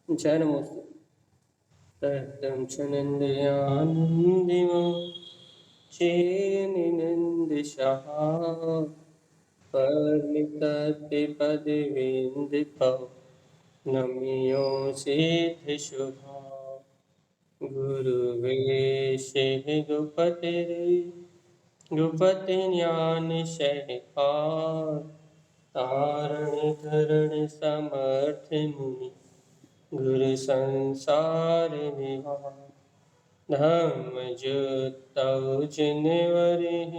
जय नमोस्तु। ततं च नन्द्यानन्दिमो चेनिनन्दिशः परिततिपदवीन्दितौ नम्योऽसिद्धिशुभा गुरुवेशेः गुपतिज्ञानशेखर तारणधरणसमर्थमुनि गुरु संसार निवार धम्मजुतौ जिनवरिः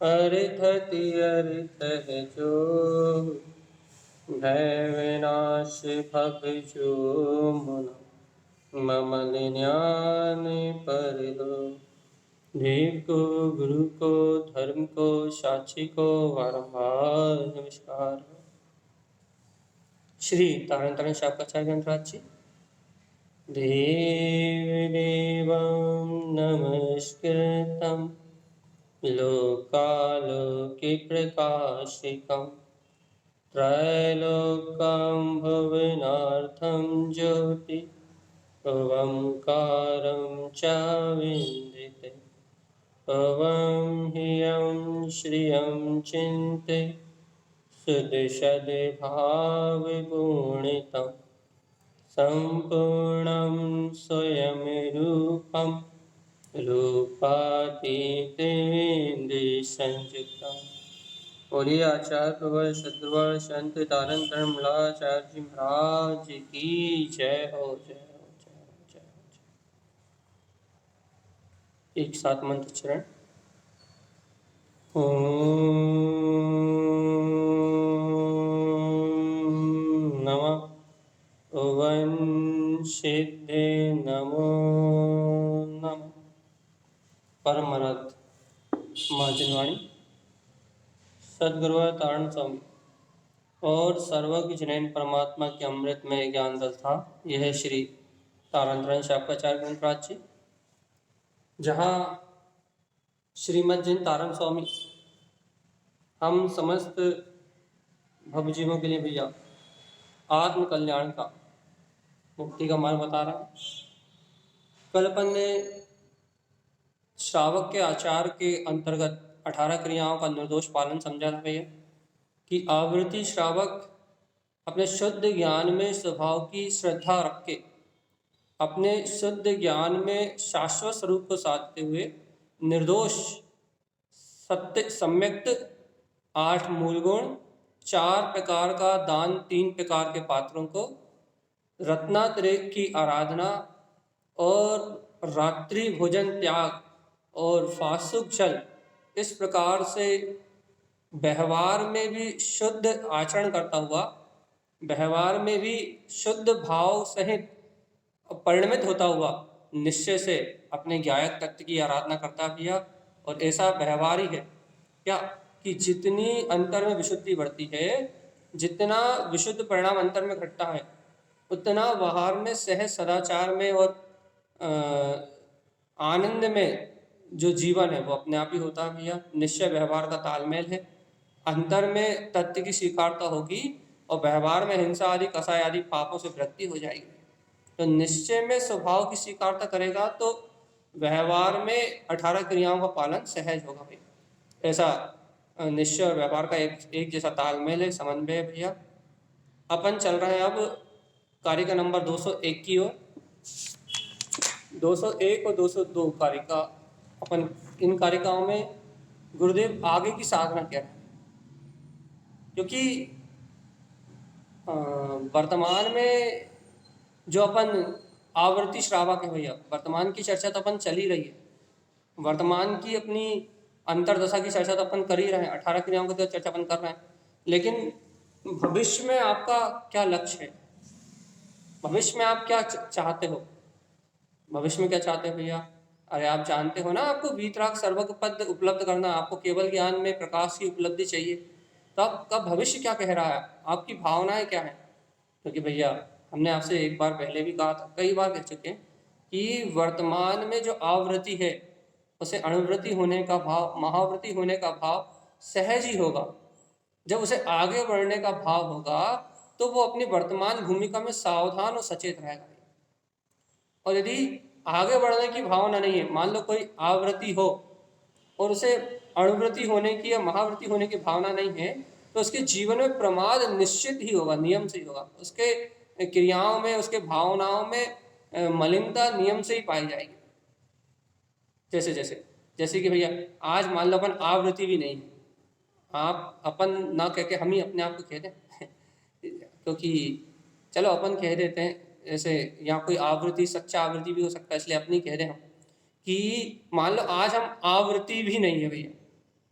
अर्थति अर्थः जो भय विनाश भव जो मुन मम ज्ञान पर लो देव को गुरु को धर्म को साक्षी को बारंबार नमस्कार। श्री तारण तारण शाखाचार्य ग्रंथराज जी देवदेवं नमस्कृतं लोकालोकप्रकाशिकं त्रैलोक्यं भुवनार्थं ज्योति ओंकारं च विन्दिते ओं ह्रियं श्रियं चिन्ते सुदशद्भावगुणितं सम्पूर्णं स्वयं रूपं रूपातीतेन्द्रियसंयुक्तम्। बोलिए आचार्य प्रवर सद्गुरुवर संत तारण तारण मलाचार्य जी महाराज की जय हो, जय हो, जय हो, जय हो, जय। एक साथ मंत्र चरण। ओम नमः ओवं सिद्धे नमो नमः। परमरथ महाजनवाणी सद्गुरुवर तारण स्वामी और सर्वज्ञ जैन परमात्मा के अमृतमय ज्ञान रस था। यह श्री तारण तारण शाखाचार्य ग्रंथराज जी, जहाँ श्रीमद् जैन तारण स्वामी हम समस्त भवजीवों के लिए भैया आत्म कल्याण का मुक्ति का मार्ग बता रहा है। कल अपन ने श्रावक के आचार के अंतर्गत 18 क्रियाओं का निर्दोष पालन समझा था भैया कि आवृत्ति श्रावक अपने शुद्ध ज्ञान में स्वभाव की श्रद्धा रख के अपने शुद्ध ज्ञान में शाश्वत स्वरूप को साधते हुए निर्दोष सत्य सम्यक्त 8 मूल गुण, 4 प्रकार का दान, 3 प्रकार के पात्रों को, रत्नातिरेक की आराधना और रात्रि भोजन त्याग और फासुक जल, इस प्रकार से व्यवहार में भी शुद्ध आचरण करता हुआ, व्यवहार में भी शुद्ध भाव सहित परिणमित होता हुआ निश्चय से अपने ज्ञायक तत्व की आराधना करता भैया। और ऐसा व्यवहार ही है क्या कि जितनी अंतर में विशुद्धि बढ़ती है, जितना विशुद्ध परिणाम अंतर में घटता है, उतना बाहर में सहज सदाचार में और आनंद में जो जीवन है वो अपने आप ही होता है भैया। निश्चय व्यवहार का तालमेल है। अंतर में तत्व की स्वीकारता होगी और व्यवहार में हिंसा आदि कसाय आदि पापों से वृत्ति हो जाएगी। तो निश्चय में स्वभाव की स्वीकारता करेगा तो व्यवहार में 18 क्रियाओं का पालन सहज होगा भैया। ऐसा निश्चय और व्यवहार का एक जैसा तालमेल है, समन्वय है भैया। अपन चल रहे हैं अब कारिका नंबर 201 की ओर। 201 और 202 कारिका, अपन इन कारिकाओं में गुरुदेव आगे की साधना क्या है, क्योंकि वर्तमान में जो अपन आवृत्ति श्रावक है भैया, वर्तमान की चर्चा तो अपन चल ही रही है। वर्तमान की अपनी अंतरदशा की चर्चा तो अपन कर ही रहे हैं, 18 क्रियाओं की तो चर्चा अपन कर रहे हैं। लेकिन भविष्य में आपका क्या लक्ष्य है, भविष्य में आप क्या चाहते हो, भविष्य में क्या चाहते हैं भैया? अरे आप जानते हो ना, आपको वीतराग सर्वज्ञ पद उपलब्ध करना, आपको केवल ज्ञान में प्रकाश की उपलब्धि चाहिए। तो आपका भविष्य क्या कह रहा है, आपकी भावनाएं क्या है? क्योंकि भैया हमने आपसे एक बार पहले भी कहा था, कई बार कह चुके हैं कि वर्तमान में जो आवृत्ति है उसे अणुवृत्ति होने का भाव, महावृत्ति होने का भाव सहज ही होगा। जब उसे आगे बढ़ने का भाव होगा तो वो अपनी वर्तमान भूमिका में सावधान और सचेत रहेगा। और यदि आगे बढ़ने की भावना नहीं है, मान लो कोई आवृत्ति हो और उसे अणुव्रति होने की या महाव्रति होने की भावना नहीं है, तो उसके जीवन में प्रमाद निश्चित ही होगा, नियम से ही होगा। उसके क्रियाओं में, उसके भावनाओं में मलिनता नियम से ही पाई जाएगी। जैसे जैसे जैसे कि भैया आज मान लो अपन आवृत्ति भी नहीं है, आप अपन ना कह के हम ही अपने आप को कह दें क्योंकि चलो अपन कह देते हैं, जैसे यहाँ कोई आवृत्ति सच्चा आवृत्ति भी हो सकता है, इसलिए अपनी कह दें हम कि मान लो आज हम आवृत्ति भी नहीं है भैया,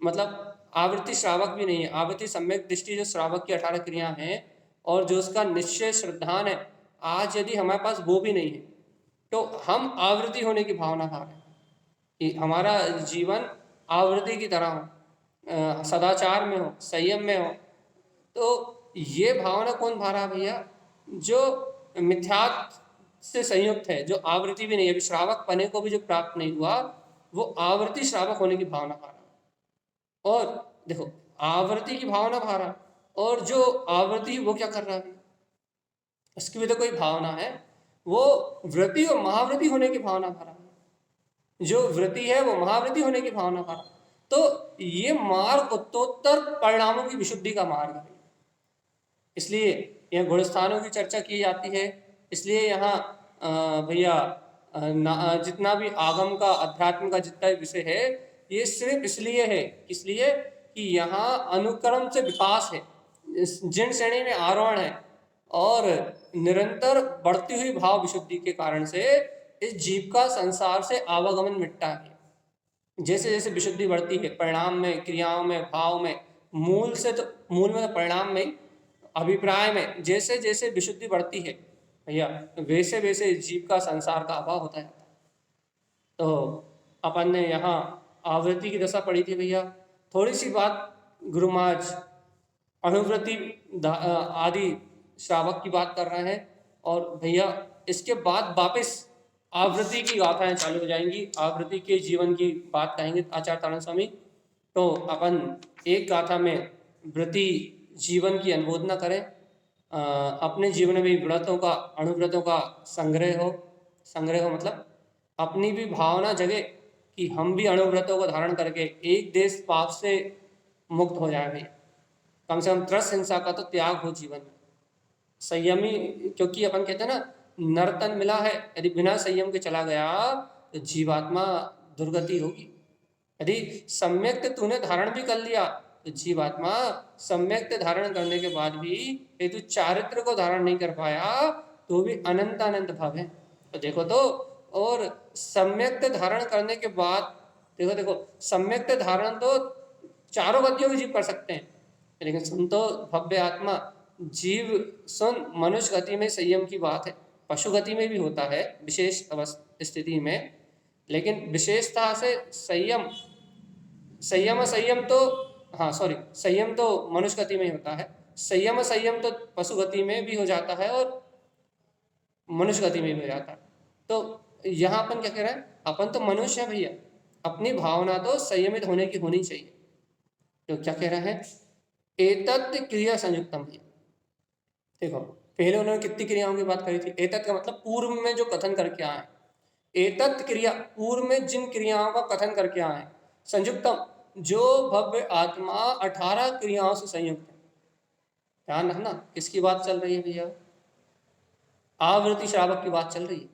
मतलब आवृत्ति श्रावक भी नहीं है। आवृत्ति सम्यक दृष्टि जो श्रावक की 18 क्रिया हैं और जो उसका निश्चय श्रद्धान है, आज यदि हमारे पास वो भी नहीं है तो हम आवृत्ति होने की भावना खा रहे हैं कि हमारा जीवन आवृत्ति की तरह हो, सदाचार में हो, संयम में हो। तो ये भावना कौन भा रहा है भैया? जो मिथ्यात्व से संयुक्त है, जो आवृत्ति भी नहीं है, अभी श्रावक पने को भी जो प्राप्त नहीं हुआ, वो आवृत्ति श्रावक होने की भावना भा रहा है। और देखो आवृत्ति की भावना भा रहा, और जो आवृत्ति वो क्या कर रहा है, उसकी भी तो कोई भावना है, वो व्रति और महाव्रति होने की भावना भा रहा है। जो व्रति है वो महाव्रति होने की भावना भा रहा। तो ये मार्ग उत्तरोत्तर परिणामों की विशुद्धि का मार्ग है। इसलिए यहाँ गुणस्थानों की चर्चा की जाती है। इसलिए यहाँ भैया जितना भी आगम का, अध्यात्म का जितना भी विषय है, ये सिर्फ इसलिए है, इसलिए कि यहाँ अनुक्रम से विकास है, जिन श्रेणी में आरोहण है, और निरंतर बढ़ती हुई भाव विशुद्धि के कारण से इस जीव का संसार से आवागमन मिटता है। जैसे जैसे विशुद्धि बढ़ती है परिणाम में, क्रियाओं में, भाव में, मूल में तो परिणाम में, अभिप्राय में जैसे जैसे विशुद्धि बढ़ती है भैया, वैसे वैसे जीव का संसार का अभाव होता है। तो अपन ने यहाँ आवृत्ति की दशा पढ़ी थी भैया। थोड़ी सी बात गुरु महाराज अणुव्रति आदि श्रावक की बात कर रहे हैं, और भैया इसके बाद वापस आवृत्ति की गाथाएं चालू हो जाएंगी। आवृत्ति के जीवन की बात कहेंगे आचार्य तारण स्वामी। तो अपन एक गाथा में व्रति जीवन की अनुमोदना करें, अपने जीवन में भी व्रतों का, अणुव्रतों का संग्रह हो मतलब अपनी भी भावना जगे कि हम भी अणुव्रतों को धारण करके एक देश पाप से मुक्त हो जाए भैया। कम से कम त्रस हिंसा का तो त्याग हो जीवन में। संयमी, क्योंकि अपन कहते हैं ना, नर्तन मिला है, यदि बिना संयम के चला गया तो जीवात्मा दुर्गति होगी। यदि सम्यक तूने धारण भी कर लिया तो जीवात्मा सम्यक धारण करने के बाद भी यदि तू चारित्र को धारण नहीं कर पाया तो भी अनंत अनंत भाव है। तो देखो तो, और सम्यक धारण करने के बाद देखो सम्यक धारण तो चारों गतियों के जीव कर सकते हैं, लेकिन सुन तो भव्य आत्मा जीव, सुन मनुष्य गति में संयम की बात है, पशु गति में भी होता है विशेष स्थिति में, लेकिन विशेषता से संयम तो संयम तो मनुष्य गति में ही होता है, संयम तो पशु गति में भी हो जाता है और मनुष्य गति में भी हो जाता है। तो यहाँ अपन क्या कह रहे हैं, अपन तो मनुष्य है भैया, अपनी भावना तो संयमित होने की होनी चाहिए। तो क्या कह रहा है, एतत् क्रिया संयुक्तम भैया। देखो पहले उन्होंने कितनी क्रियाओं की बात करी थी। एतत् का मतलब पूर्व में जो कथन करके आए, एतत् क्रिया पूर्व में जिन क्रियाओं का कथन करके आए, संयुक्तम जो भव्य आत्मा 18 क्रियाओं से संयुक्त है। ध्यान रखना किसकी बात चल रही है भैया, आवृत्ति श्रावक की बात चल रही है।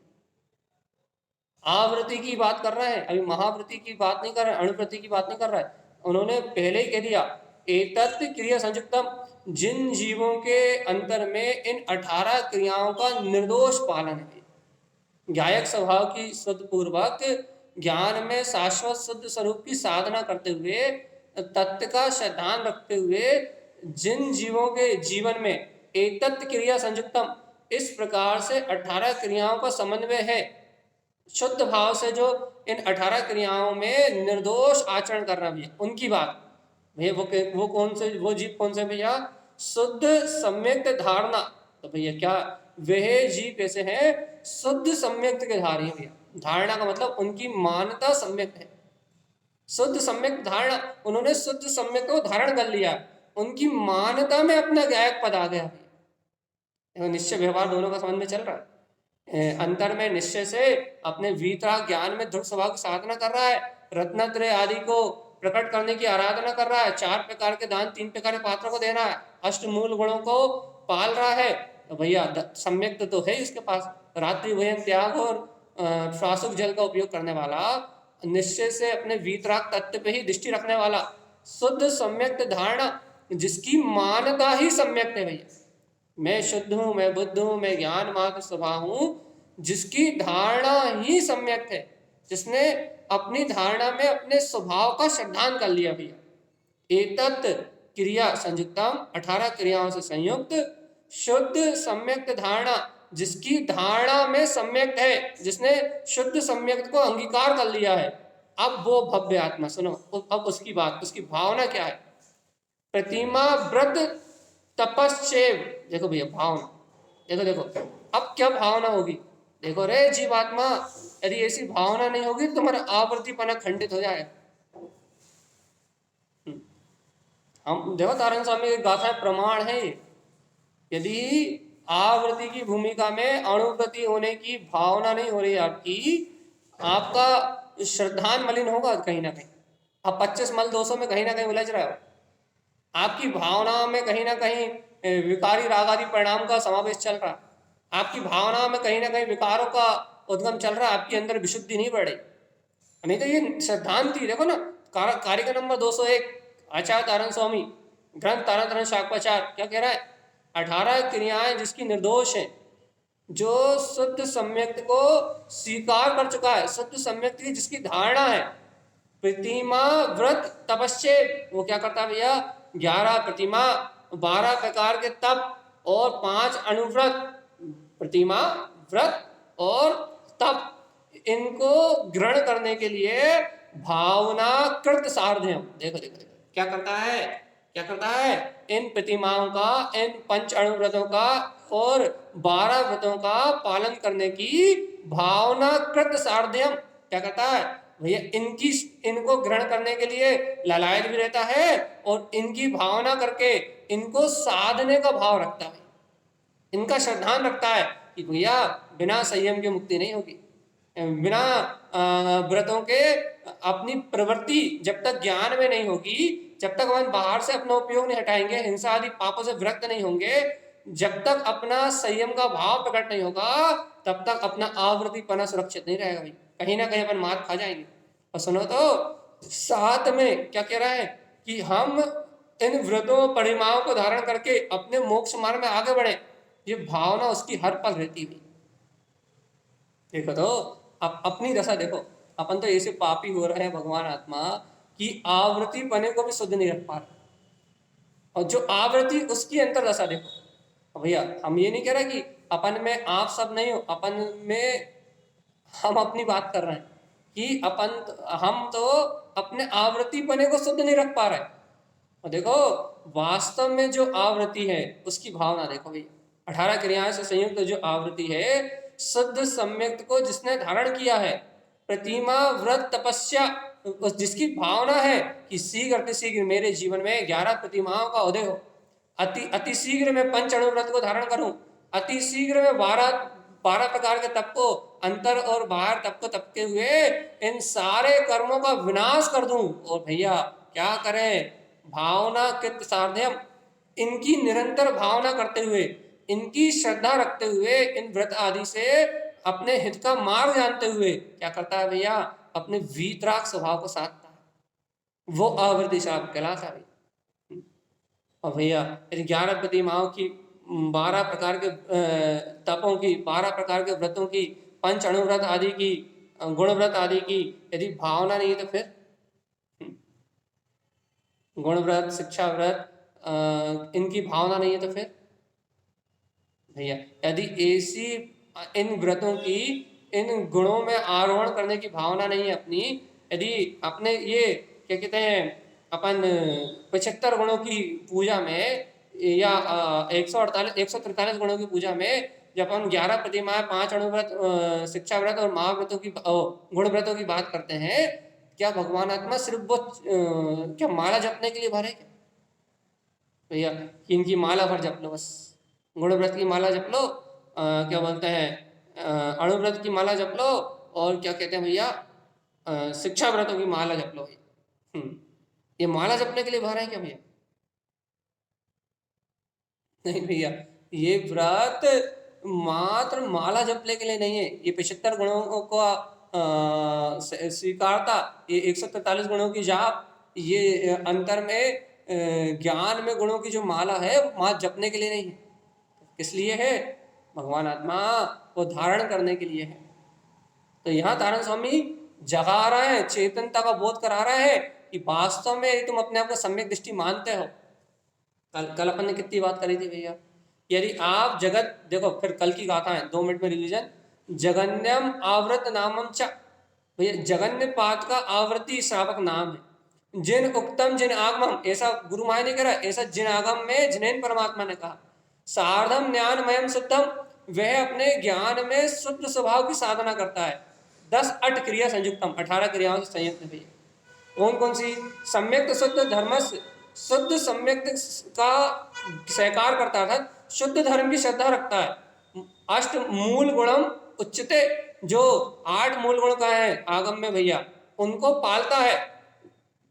आवृत्ति की बात कर रहे हैं, अभी महाव्रति की बात नहीं कर रहे, अणुव्रति की बात नहीं कर रहा है। उन्होंने पहले ही कह दिया एतत् क्रिया संयुक्तम, जिन जीवों के अंतर में इन 18 क्रियाओं का निर्दोष पालन है, ज्ञायक स्वभाव की शुद्ध पूर्वक ज्ञान में शाश्वत शुद्ध स्वरूप की साधना करते हुए, तत्व का श्रद्धान रखते हुए जिन जीवों के जीवन में एतत् क्रिया संयुक्तम इस प्रकार से 18 क्रियाओं का समन्वय है, शुद्ध भाव से जो इन 18 क्रियाओं में निर्दोष आचरण कर रहा है उनकी बात भैया। वो कौन से, वो जीव कौन से भैया, शुद्ध सम्यक धारणा। तो भैया क्या वह जीव कैसे हैं, शुद्ध सम्यक के धारी है भैया। धारणा का मतलब उनकी मान्यता सम्यक है, शुद्ध सम्यक धारणा, उन्होंने शुद्ध सम्यक को धारण कर लिया, उनकी मान्यता में अपना गायक पद आ गया। देखो निश्चय व्यवहार दोनों का संबंध में चल रहा है। अंतर में निश्चय से अपने वीतराग ज्ञान में दृढ़ स्वभाव की साधना कर रहा है, रत्नत्रय आदि को प्रकट करने की आराधना कर रहा है, 4 प्रकार के दान 3 प्रकार के पात्रों को दे रहा है, अष्टमूल गुणों को पाल रहा है, तो भैया सम्यक तो है इसके पास। रात्रि भोजन त्याग और श्वासुक जल का उपयोग करने वाला, निश्चय से अपने वीतराग तत्व पे ही दृष्टि रखने वाला, शुद्ध सम्यक धारणा जिसकी मानता ही सम्यक है भैया। मैं शुद्ध हूं, मैं बुद्ध हूं, मैं ज्ञान मात्र स्वभाव हूं, जिसकी धारणा ही सम्यक है, जिसने अपनी धारणा में अपने स्वभाव का श्रद्धान कर लिया भैया। एतत् क्रिया संयुक्तम 18 क्रियाओं से संयुक्त शुद्ध सम्यक धारणा, जिसकी धारणा में सम्यक है, जिसने शुद्ध सम्यक को अंगीकार कर लिया है। अब वो भव्य आत्मा सुनो, अब उसकी बात, उसकी भावना क्या है। प्रतिमा व्रत तपस्चेव, देखो भैया भावना, देखो देखो अब क्या भावना होगी। देखो रे जीवात्मा, यदि ऐसी भावना नहीं होगी तो तुम्हारा आवृत्तिपना खंडित हो जाएगा। हम देखो तारण स्वामी की गाथा प्रमाण है। यदि आवृत्ति की भूमिका में अणुव्रति होने की भावना नहीं हो रही आपकी, आपका श्रद्धान मलिन होगा कहीं ना कहीं। आप 25 मल दोषों में कहीं ना कहीं उलझ रहे हो। आपकी भावनाओं में कहीं ना कहीं विकारी राग आदि परिणाम का समावेश चल रहा है। आपकी भावनाओं में कहीं ना कहीं विकारों का उद्गम चल रहा है। आपके अंदर विशुद्धि नहीं बढ़ी। नहीं तो ये श्रद्धांति देखो ना, कारिका नंबर 201 आचार्य तारण स्वामी ग्रंथ तारण तारण शाकपाचार क्या कह रहा है। 18 क्रियाएं जिसकी निर्दोष है, जो शुद्ध सम्यक्त को स्वीकार कर चुका है, शुद्ध सम्यक्त की जिसकी धारणा है। प्रतिमा व्रत तपस्या, वो क्या करता है भैया, 11 प्रतिमा, 12 प्रकार के तप और 5 अनुव्रत। प्रतिमा व्रत और तप, इनको ग्रहण करने के लिए भावना कृत साधन, देखो देखो देखो क्या करता है, क्या करता है। इन प्रतिमाओं का, इन 5 अनुव्रतों का और 12 व्रतों का पालन करने की भावना कृत साध्यम क्या करता है भैया, इनको ग्रहण करने के लिए लालायत भी रहता है और इनकी भावना करके इनको साधने का भाव रखता है। इनका श्रद्धान रखता है कि भैया बिना संयम के मुक्ति नहीं होगी, बिना व्रतों के अपनी प्रवृत्ति जब तक ज्ञान में नहीं होगी, जब तक हम बाहर से अपना उपयोग नहीं हटाएंगे, हिंसा आदि पापों से विरक्त नहीं होंगे, जब तक अपना संयम का भाव प्रकट नहीं होगा, तब तक अपना आवृत्तिपना सुरक्षित नहीं रहेगा भाई। कहीं ना कहीं अपन मार खा जाएंगे। और सुनो तो साथ में क्या कह रहा है कि हम इन व्रतों परिमाओं को धारण करके अपने मोक्ष मार्ग में आगे बढ़े, ये भावना उसकी हर पल रहती हुई। देखो तो अब अपनी दशा देखो, अपन तो ऐसे पापी हो रहे हैं भगवान आत्मा कि आवृत्ति पने को भी शुद्ध नहीं रख पा रहे, और जो आवृत्ति उसकी अंतर दशा देखो भैया। हम ये नहीं कह रहे कि अपन में आप सब नहीं हो, अपन में हम अपनी बात कर रहे हैं कि हम तो अपने आवृत्ति पने को शुद्ध नहीं रख पा रहे। और देखो वास्तव में जो आवृत्ति है उसकी भावना देखो भैया। 18 क्रियाओं से संयुक्त जो आवृत्ति है, शुद्ध सम्यक्त को जिसने धारण किया है, प्रतिमा व्रत तपस्या, जिसकी भावना है कि शीघ्र अतिशीघ्र मेरे जीवन में 11 प्रतिमाओं का उदय हो, अति शीघ्र मैं 5 अणुव्रत को धारण करूं, अति शीघ्र मैं 12 प्रकार के तप को, अंतर और बाहर तप को तपते हुए इन सारे कर्मों का विनाश कर दूं। और भैया क्या करें, भावना कृत साध्यम, इनकी निरंतर भावना करते हुए, इनकी श्रद्धा रखते हुए, इन व्रत आदि से अपने हित का मार्ग जानते हुए क्या करता है भैया, अपने वीतराग स्वभाव को साधता है। वो आवृत्ति श्राप कहलाता है। और भैया 11 प्रतिमाओं की, 12 प्रकार के तपों की, 12 प्रकार के व्रतों की, 5 अणुव्रत आदि की, गुणव्रत आदि की यदि भावना नहीं है तो फिर गुणव्रत, शिक्षा व्रत, इनकी भावना नहीं है तो फिर भैया, यदि ऐसी इन व्रतों की, इन गुणों में आरोहण करने की भावना नहीं है अपनी, यदि अपने ये क्या कहते हैं अपन 75 गुणों की पूजा में या 143 गुणों की पूजा में जब हम 11 प्रतिमाएं, 5 अणुव्रत, शिक्षा व्रत और महाव्रतों की, गुण व्रतों की बात करते हैं, क्या भगवान आत्मा सिर्फ वो क्या माला जपने के लिए भरे क्या भैया, इनकी माला भर जप लो बस, गुणव्रत की माला जप लो, क्या बोलते हैं, अणुव्रत की माला जप लो, और क्या कहते हैं भैया, शिक्षा व्रतों की माला जप लो भैया। ये माला जपने के लिए भर है क्या भैया? नहीं भैया, ये व्रत मात्र माला जपने के लिए नहीं है। ये 75 गुणों को स्वीकारता, ये 143 गुणों की जाप, ये अंतर में ज्ञान में गुणों की जो माला है मात्र जपने के लिए नहीं है। किस लिए है? भगवान आत्मा को धारण करने के लिए है। तो यहाँ तारण स्वामी जगा रहा है, चेतनता का बोध करा रहा है कि वास्तव में तुम अपने आप को सम्यक दृष्टि मानते हो। कल अपन ने कितनी बात करी थी भैया, यदि आप जगत देखो, फिर कल की गाथा है 2 मिनट में रिवीजन। जगन्यम आवृत नामम च, भैया जगन्य पाद का आवृत्ति श्रावक नाम है। जिन उक्तम जिन आगमम, ऐसा गुरु माया ने करा, ऐसा जिन आगम में जिनेन परमात्मा ने कहा। सार्धम ज्ञानमयम शुद्धम, वह अपने ज्ञान में शुद्ध स्वभाव की साधना करता है। 10 अट क्रिया संयुक्तम, 18 क्रियाओं से संयुक्त है भैया। कौन कौन सी? सम्यक शुद्ध धर्म, शुद्ध सम्यक का सहकार करता था, शुद्ध धर्म की श्रद्धा रखता है। अष्ट मूल गुणम उच्चते, जो 8 मूल गुण का है आगम में भैया, उनको पालता है।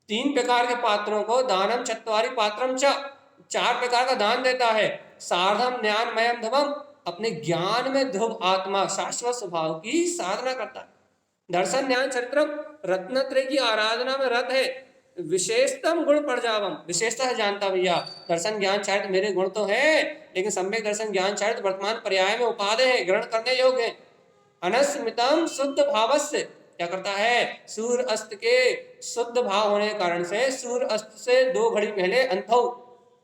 3 प्रकार के पात्रों को, दानम चत्वारि पात्रम च, 4 प्रकार का दान देता है। सार्धम ज्ञानमयम धमम, अपने ज्ञान में ध्रुव आत्मा शाश्वत स्वभाव की साधना करता है। दर्शन ज्ञान चरित्रम, रत्नत्रय की आराधना में रत है। विशेषतम गुण प्रजावम, विशेषता है जानता भैया। दर्शन ज्ञान चरित्र मेरे गुण तो है, लेकिन सम्यक दर्शन ज्ञान चरित्र वर्तमान पर्याय में उपादेय है, ग्रहण करने योग्य है। अनस्मितम शुद्ध भावस्य, क्या करता है? सूर्य अस्त के शुद्ध भाव होने के कारण से सूर्य अस्त से 2 घड़ी पहले अंथौ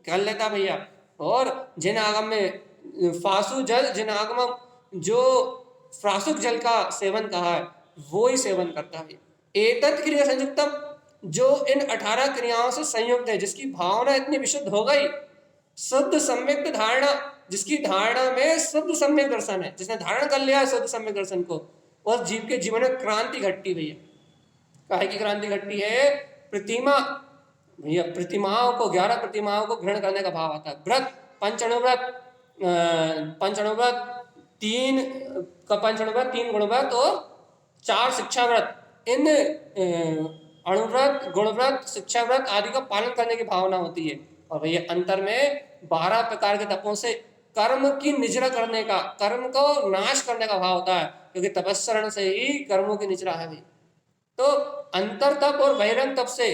कर लेता भैया। और जिन आगम में फासु जल, जिन आगम जो फ्रासुक जल का सेवन कहा है वो ही सेवन करता है। एतत् क्रिया संयुक्तम, जो इन 18 क्रियाओं से संयुक्त है, जिसकी भावना इतनी विशुद्ध हो गई। शुद्ध सम्यक धारणा, जिसकी धारणा में शुद्ध सम्यक दर्शन है, जिसने धारण कर लिया शुद्ध सम्यक दर्शन को, उस जीव के जीवन में क्रांति घटती भैया। काहे की क्रांति घटती है? प्रतिमा भैया, प्रतिमाओं को, 11 प्रतिमाओं को ग्रहण करने का भाव आता है। व्रत, पंचअणुव्रत, पंचअणुव्रत 3 का, पंचअणुव्रत 3 गुणव्रत और 4 शिक्षा व्रत, इन अणुव्रत, गुणव्रत, शिक्षा व्रत आदि का पालन करने की भावना होती है। और भैया अंतर में 12 प्रकार के तपों से कर्म की निजरा करने का, कर्म को नाश करने का भाव होता है, क्योंकि तपस्सरण से ही कर्मों की निजरा है भाई। तो अंतर तप और बहिरंग तप से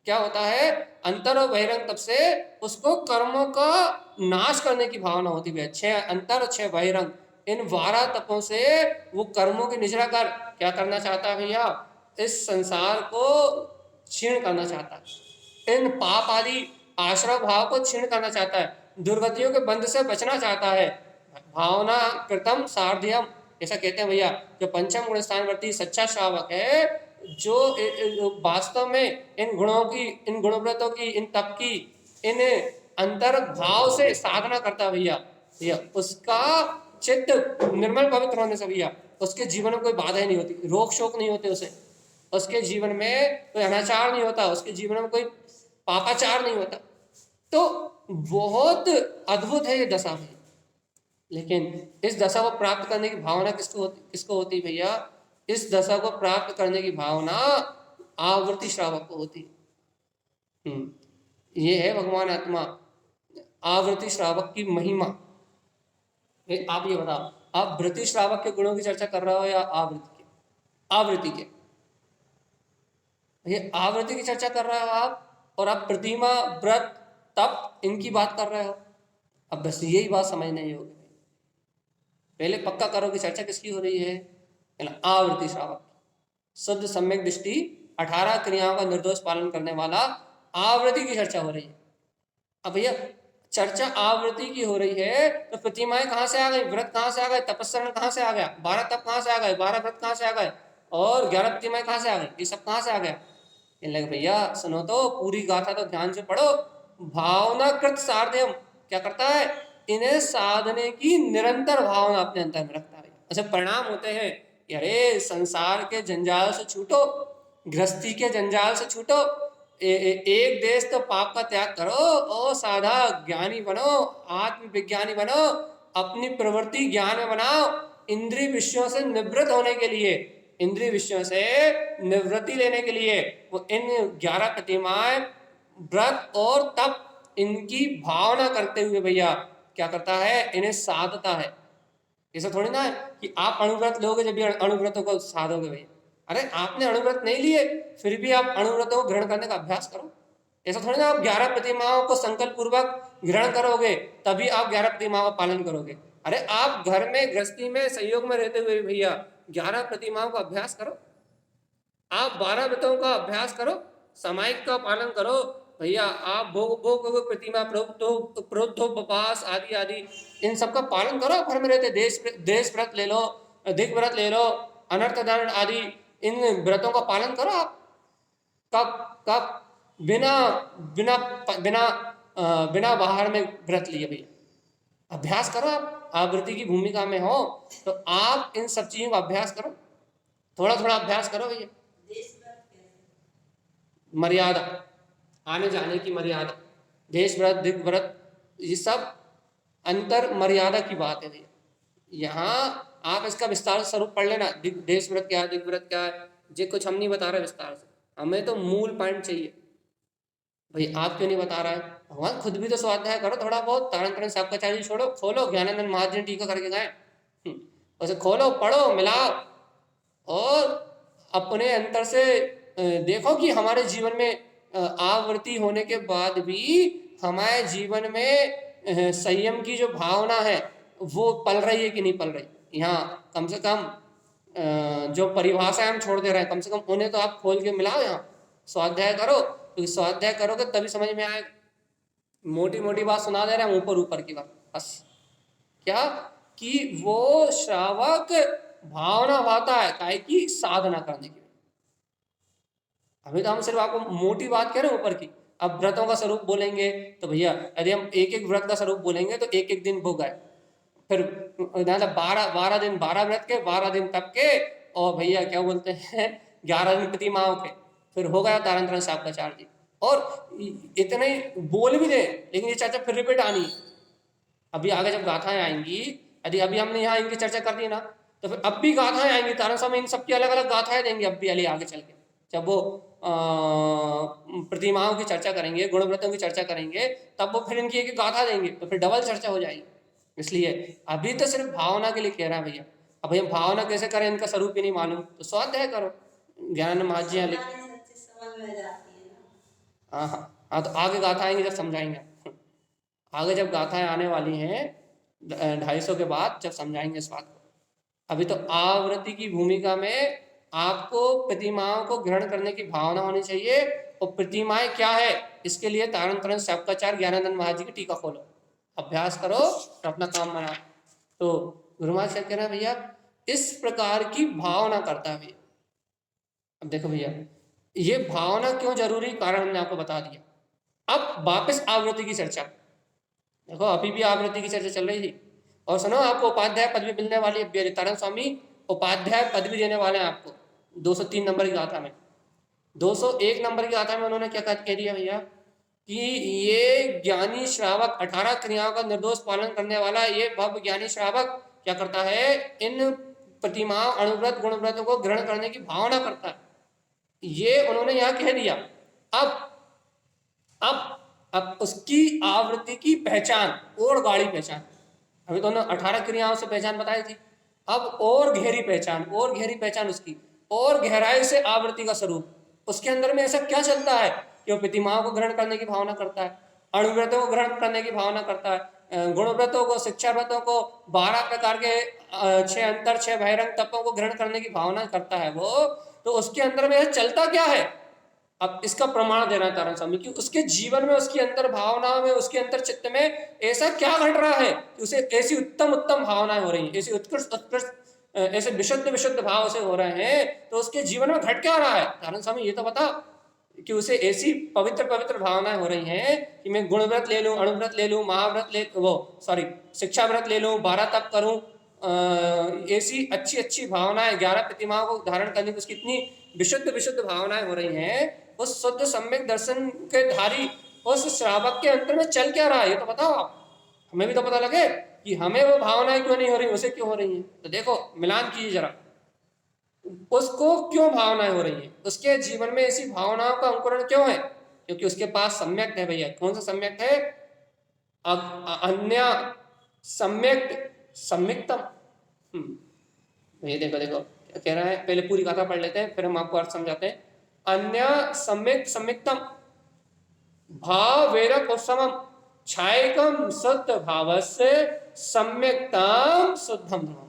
क्या होता है? अंतर और बहिरंग तप से उसको कर्मों का नाश करने की भावना होती है। 6 अंतर और 6 बहिरंग, इन 12 तपों से वो कर्मों की निजरा कर क्या करना चाहता है भैया? इस संसार को क्षीण करना चाहता है, इन पाप आदि आश्रय भाव को क्षीण करना चाहता है, दुर्गतियों के बंध से बचना चाहता है। भावना कृतम सार्ध्यम, ऐसा कहते हैं भैया। जो पंचम गुण स्थानवर्ती सच्चा श्रावक है, जो वास्तव में इन गुणों की, इन गुणव्रतों की, इन तप की, इन अंतर भाव से साधना करता भैया, उसका चित्त निर्मल पवित्र होने से भैया उसके जीवन में कोई बाधा नहीं होती, रोग शोक नहीं होते उसे, उसके जीवन में कोई अनाचार नहीं होता, उसके जीवन में कोई पापाचार नहीं होता। तो बहुत अद्भुत है ये दशा भैया। लेकिन इस दशा को प्राप्त करने की भावना किसको होती भैया? इस दशा को प्राप्त करने की भावना आवृत्ति श्रावक को होती। ये है भगवान आत्मा, आवृत्ति श्रावक की महिमा। आप ये बताओ, आप वृत्ति श्रावक के गुणों की चर्चा कर रहे हो या आवृत्ति के? आवृत्ति के, ये आवृत्ति की चर्चा कर रहे हो आप, और आप प्रतिमा, व्रत, तप इनकी बात कर रहे हो। अब बस यही बात समझ नहीं होगी। पहले पक्का करो कि चर्चा किसकी हो रही है? आवृत्ति श्रावक, शुद्ध सम्यक दृष्टि, 18 क्रियाओं का निर्दोष पालन करने वाला आवृत्ति की चर्चा हो रही है। अब भैया चर्चा आवृत्ति की हो रही है, तो प्रतिमाएं कहाँ से आ गई? व्रत कहाँ से आ गए? तपस्सरण कहाँ से आ गया? 12 तप कहाँ से आ गए? 12 व्रत कहाँ से आ गए? और 11 प्रतिमाएं कहाँ से आ गई? ये सब कहाँ से आ गया? लगे भैया सुनो तो, पूरी गाथा तो ध्यान से पढ़ो। भावना कृत सार्ध्यम क्या करता है? इन्हें साधने की निरंतर भावना अपने अंदर में रखता है। ऐसे परिणाम होते हैं कि अरे संसार के जंजाल से छूटो, गृहस्थी के जंजाल से छूटो, एक देश तो पाप का त्याग करो, ओ साधक ज्ञानी बनो, आत्मविज्ञानी बनो, अपनी प्रवृत्ति ज्ञान में बनाओ, इंद्रिय विषयों से निवृत्त होने के लिए, इंद्रिय विषयों से निवृत्ति लेने के लिए वो इन 11 प्रतिमाएं व्रत और तप इनकी भावना करते हुए भैया क्या करता है, इन्हें साधता है। ऐसा थोड़ी ना है कि आप अणुव्रत लोगे जब भी अणुव्रतों को साधोगे भैया। अरे आपने अणुव्रत नहीं लिए फिर भी आप अणुव्रतों को ग्रहण करने का अभ्यास करो। ऐसा थोड़ी ना आप 11 प्रतिमाओं को संकल्प पूर्वक ग्रहण करोगे तभी आप 11 प्रतिमाओं का पालन करोगे। अरे आप घर में गृहस्थी में संयोग में रहते हुए भैया 11 प्रतिमाओं का अभ्यास करो, आप 12 व्रतों का अभ्यास करो, सामायिक का पालन करो भैया। आप भोग प्रतिमा प्रोक्तोपवास आदि आदि इन सब का पालन करो घर में रहते। देश व्रत ले लो, दिग व्रत ले लो, अनर्थ दंड आदि इन व्रतों का पालन करो आप। कब कब बिना बिना बिना बिना बाहर में व्रत लिए भैया, अभ्यास करो। आप आवृत्ति की भूमिका में हो तो आप इन सब चीजों का अभ्यास करो, थोड़ा थोड़ा अभ्यास करो भैया। मर्यादा, आने जाने की मर्यादा, देश व्रत दिग व्रत ये सब अंतर मर्यादा की बात है भैया। यहाँ आप इसका विस्तार से स्वरूप पढ़ लेना, देश व्रत क्या है, दिग व्रत क्या है, ये कुछ हम नहीं बता रहे विस्तार से, हमें तो मूल पॉइंट चाहिए भाई। आप क्यों नहीं बता रहा है, भगवान खुद भी तो स्वाध्याय करो थोड़ा बहुत। तारण सापकाचार्य छोड़ो, खोलो ज्ञानानंद महाराज टीका करके गए, उसे खोलो पढ़ो मिलाओ और अपने अंतर से देखो कि हमारे जीवन में आवृत्ति होने के बाद भी हमारे जीवन में संयम की जो भावना है वो पल रही है कि नहीं पल रही। यहाँ कम से कम जो परिभाषा हम छोड़ दे रहे हैं कम से कम उन्हें तो आप खोल के मिलाओ। यहाँ स्वाध्याय करो, क्योंकि स्वाध्याय करोगे तभी समझ में आएगा। मोटी मोटी बात सुना दे रहे हैं, ऊपर ऊपर की बात बस। क्या कि वो श्रावक भावना भाता है काय की साधना करने की। अभी तो हम सिर्फ आपको मोटी बात कह रहे हैं ऊपर की। अब व्रतों का स्वरूप बोलेंगे तो भैया यदि हम एक एक व्रत का स्वरूप बोलेंगे तो एक एक दिन भोग आए, फिर 12 दिन 12 व्रत के, 12 दिन तप के, और भैया क्या बोलते हैं 11 दिन प्रतिमाओं के, फिर हो गया तारण साहब का चार्ज जी। और इतने बोल भी दे लेकिन ये चर्चा फिर रिपीट आनी है। अभी आगे जब गाथाएं आएंगी, यदि अभी हमने यहाँ इनकी चर्चा कर दी ना तो फिर अब भी गाथाएं आएंगी, तारण स्वामी इन सबकी अलग अलग गाथाएं देंगे अब भी आगे चल के। जब वो प्रतिमाओं की चर्चा करेंगे, गुणव्रतों की चर्चा करेंगे, तब वो फिर इनकी एक गाथा देंगे तो फिर डबल चर्चा हो जाएगी। इसलिए अभी तो सिर्फ भावना के लिए कह रहा है भैया। अब भैया भावना कैसे करें, इनका स्वरूप ही नहीं मालूम तो स्वाध्याय करो, ज्ञान महाजियाँ लिख। हाँ हाँ हाँ, तो आगे गाथा आएंगे जब समझाएंगे। आगे जब गाथाएं आने वाली हैं 250 के बाद जब समझाएंगे इस बात को। अभी तो आवृत्ति की भूमिका में आपको प्रतिमाओं को ग्रहण करने की भावना होनी चाहिए। और प्रतिमाएं क्या है इसके लिए तारण तरण सबकाचार ज्ञानानंद महाराज जी की टीका खोलो, अभ्यास करो और अपना काम बनाओ। तो गुरु महाराज क्या कह रहे हैं भैया, इस प्रकार की भावना करता है भैया। अब देखो भैया ये भावना क्यों जरूरी, कारण हमने आपको बता दिया। अब वापस आवृत्ति की चर्चा। देखो अभी भी आवृत्ति की चर्चा चल रही थी। और सुनो आपको उपाध्याय पदवी मिलने वाली है, तारण स्वामी उपाध्याय पदवी देने वाले हैं आपको 203 नंबर की गाथा में। 201 नंबर की गाथा में उन्होंने क्या कह दिया भैया कि ये ज्ञानी श्रावक 18 क्रियाओं का निर्दोष पालन करने वाला ये भव्य ज्ञानी श्रावक क्या करता है, इन प्रतिमाओं अणुव्रत गुणव्रतों को ग्रहण करने की भावना करता है। ये उन्होंने यहाँ कह दिया। अब उसकी आवृत्ति की पहचान और गाढ़ी पहचान, अभी तो 18 क्रियाओं से पहचान बताई थी, अब और गहरी पहचान उसकी और गहराई से आवृत्ति का स्वरूप, उसके अंदर में ऐसा क्या चलता है कि वो प्रतिमाओं को ग्रहण करने की भावना करता है, अणुव्रतों को ग्रहण करने की भावना करता है, गुणव्रतों को, शिक्षा व्रतों को, 12 प्रकार के 6 अंतर 6 बहिरंग तपों को ग्रहण करने की भावना करता है वो। तो उसके अंदर में चलता क्या है, अब इसका प्रमाण देना है तारण स्वामी कि उसके जीवन में, उसके अंदर भावनाओं में, उसके अंतर चित्त में ऐसा क्या घट रहा है कि उसे ऐसी उत्तम भावनाएं हो रही हैं, ऐसी उत्कृष्ट ऐसे विशुद्ध भाव से हो रहे हैं। तो उसके जीवन में घट क्या रहा है तारण स्वामी, ये तो बता कि उसे ऐसी पवित्र भावनाएं हो रही हैं कि मैं गुणव्रत ले लूं, अणुव्रत ले लूं, महाव्रत शिक्षा व्रत ले लूं, 12 तप करूं, ऐसी अच्छी भावनाएं 11 प्रतिमाओं को धारण करने की उसकी इतनी विशुद्ध भावनाएं हो रही हैं उस शुद्ध सम्यक दर्शन के धारी उस श्रावक के अंतर में चल क्या रहा है, ये तो बताओ आप, हमें भी तो पता लगे कि हमें वो भावनाएं क्यों नहीं हो रही, उसे क्यों हो रही है। तो देखो मिलान कीजिए जरा, उसको क्यों भावनाएं हो रही है, उसके जीवन में ऐसी भावनाओं का अंकुरण क्यों है, क्योंकि उसके पास सम्यक है भैया। कौन सा सम्यक है? अन्य सम्यक सम्यक्तम। ये देखो देखो क्या कह रहा है, पहले पूरी गाथा पढ़ लेते हैं फिर हम आपको अर्थ समझाते हैं। अन्य सम्यक सम्यक्तम भाव वेरक उपसमम छायकम शुद्ध भावस्य सम्यक्तम शुद्धम धर्मम।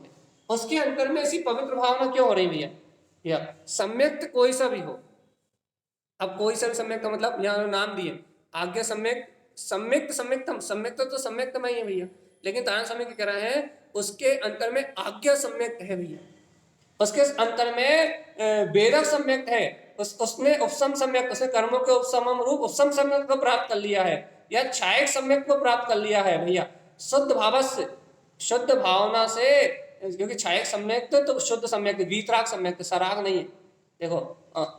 उसके अंतर में ऐसी पवित्र भावना क्यों हो रही भैया? या सम्यक्त कोई सा भी हो, अब कोई सा भी सम्यक का मतलब यहाँ नाम दिए आज्ञा सम्यक, सम्यक्त सम्यक्तम, सम्यक्त तो सम्यक्तम ही है भैया, लेकिन तारण समय क्या कह रहा है उसके अंतर में आज्ञा सम्यक्त है भैया, उसके अंतर में वेदक सम्यक्त है, उसने उपसम सम्यक, उसने कर्मों के उपसम रूप उपसम सम्यक को प्राप्त कर लिया है या छायक सम्यक को प्राप्त कर लिया है भैया। शुद्ध भावस्य, शुद्ध भावना से, क्योंकि छायक सम्यक तो शुद्ध सम्यक, वीतराग सम्यक, सराग नहीं है। देखो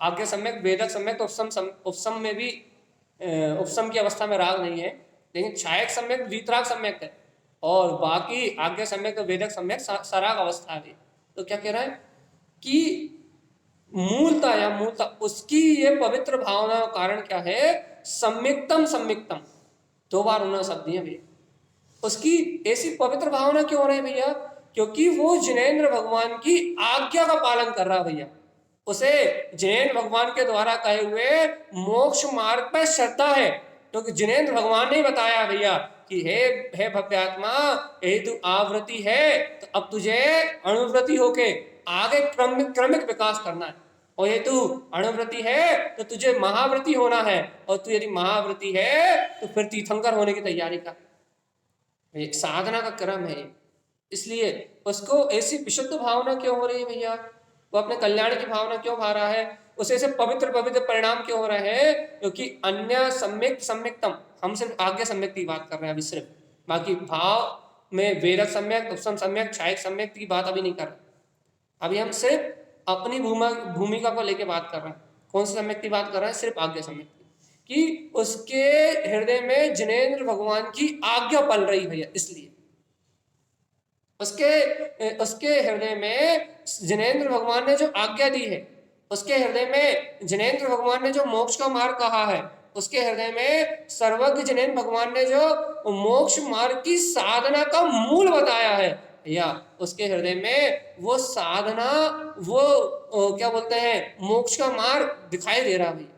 आज्ञा सम्यक, वेदक सम्यक तो उपसम में भी उपसम की अवस्था में राग नहीं है, लेकिन छायक सम्यक वीतराग सम्यक है और बाकी आज्ञा सम्यक तो वेदक सम्यक सराग अवस्था है। तो क्या कह रहा है कि मूलता या मूलता उसकी ये पवित्र भावना का कारण क्या है? सम्यक्तम सम्यक्तम, दो बार उन्होंने शब्द दिए भैया। उसकी ऐसी पवित्र भावना क्यों हो रही है भैया? क्योंकि वो जिनेंद्र भगवान की आज्ञा का पालन कर रहा है भैया। उसे जिनेंद्र भगवान के द्वारा कहे हुए मोक्ष मार्ग पर श्रद्धा है, क्योंकि जिनेंद्र भगवान ने बताया भैया कि हे भव्यात्मा, यही तू आवृत्ति है तो अब तुझे अणुव्रति होके आगे क्रमिक विकास करना है, और ये तू अणुव्रति है तो तुझे महाव्रति होना है, और तू यदि महाव्रति है तो फिर तीर्थंकर होने की तैयारी कर। एक साधना का क्रम है, इसलिए उसको ऐसी विशुद्ध भावना क्यों हो रही है भैया? वो अपने कल्याण की भावना क्यों भा रहा है? उसे ऐसे पवित्र पवित्र परिणाम क्यों हो रहे हैं? क्योंकि अन्य सम्यक सम्यक्तम, हम सिर्फ आज्ञा सम्यक की बात कर रहे हैं अभी सिर्फ, बाकी भाव में वेदक सम्यक, उपसम सम्यक, छायक सम्यक की बात अभी नहीं कर रहे। अभी हम सिर्फ अपनी भूमिका को लेकर बात कर रहे हैं। कौन सी सम्यक की बात कर रहे हैं? सिर्फ आज्ञा सम्यक की, कि उसके हृदय में जिनेंद्र भगवान की आज्ञा पल रही भैया, इसलिए उसके हृदय में जिनेंद्र भगवान ने जो आज्ञा दी है, उसके हृदय में जिनेंद्र भगवान ने जो मोक्ष का मार्ग कहा है, उसके हृदय में सर्वज्ञ जिनेंद्र भगवान ने जो मोक्ष मार्ग की साधना का मूल बताया है, या उसके हृदय में वो साधना, वो क्या बोलते हैं, मोक्ष का मार्ग दिखाई दे रहा है।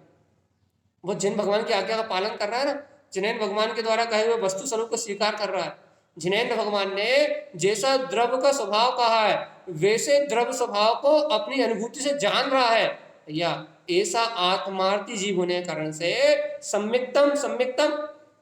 वो जिन भगवान की आज्ञा का पालन कर रहा है ना, जिनेंद्र भगवान के द्वारा कहे हुए वस्तु स्वरूप को स्वीकार कर रहा है। जिनेंद्र भगवान ने जैसा द्रव्य का स्वभाव कहा है वैसे द्रव्य स्वभाव को अपनी अनुभूति से जान रहा है, या ऐसा आत्मार्थी जीव होने के कारण से, सम्यक्तम सम्यक्तम,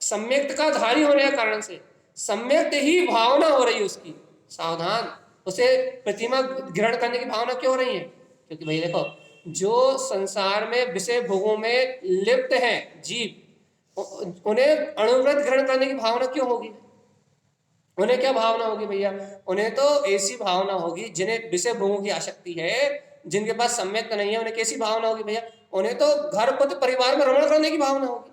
सम्यक्त का धारी होने के कारण से सम्यक्त ही भावना हो रही है उसकी। सावधान, उसे प्रतिमा ग्रहण करने की भावना क्यों हो रही है? क्योंकि भाई देखो, जो संसार में विषय भोगों में लिप्त हैं जीव, उन्हें अणुव्रत ग्रहण करने की भावना क्यों होगी? उन्हें क्या भावना होगी भैया? उन्हें तो ऐसी भावना होगी, जिन्हें विषय भोगों की आसक्ति है, जिनके पास सम्यक नहीं है, उन्हें कैसी भावना होगी भैया? उन्हें तो घर पुत्र परिवार में रमण करने की भावना होगी।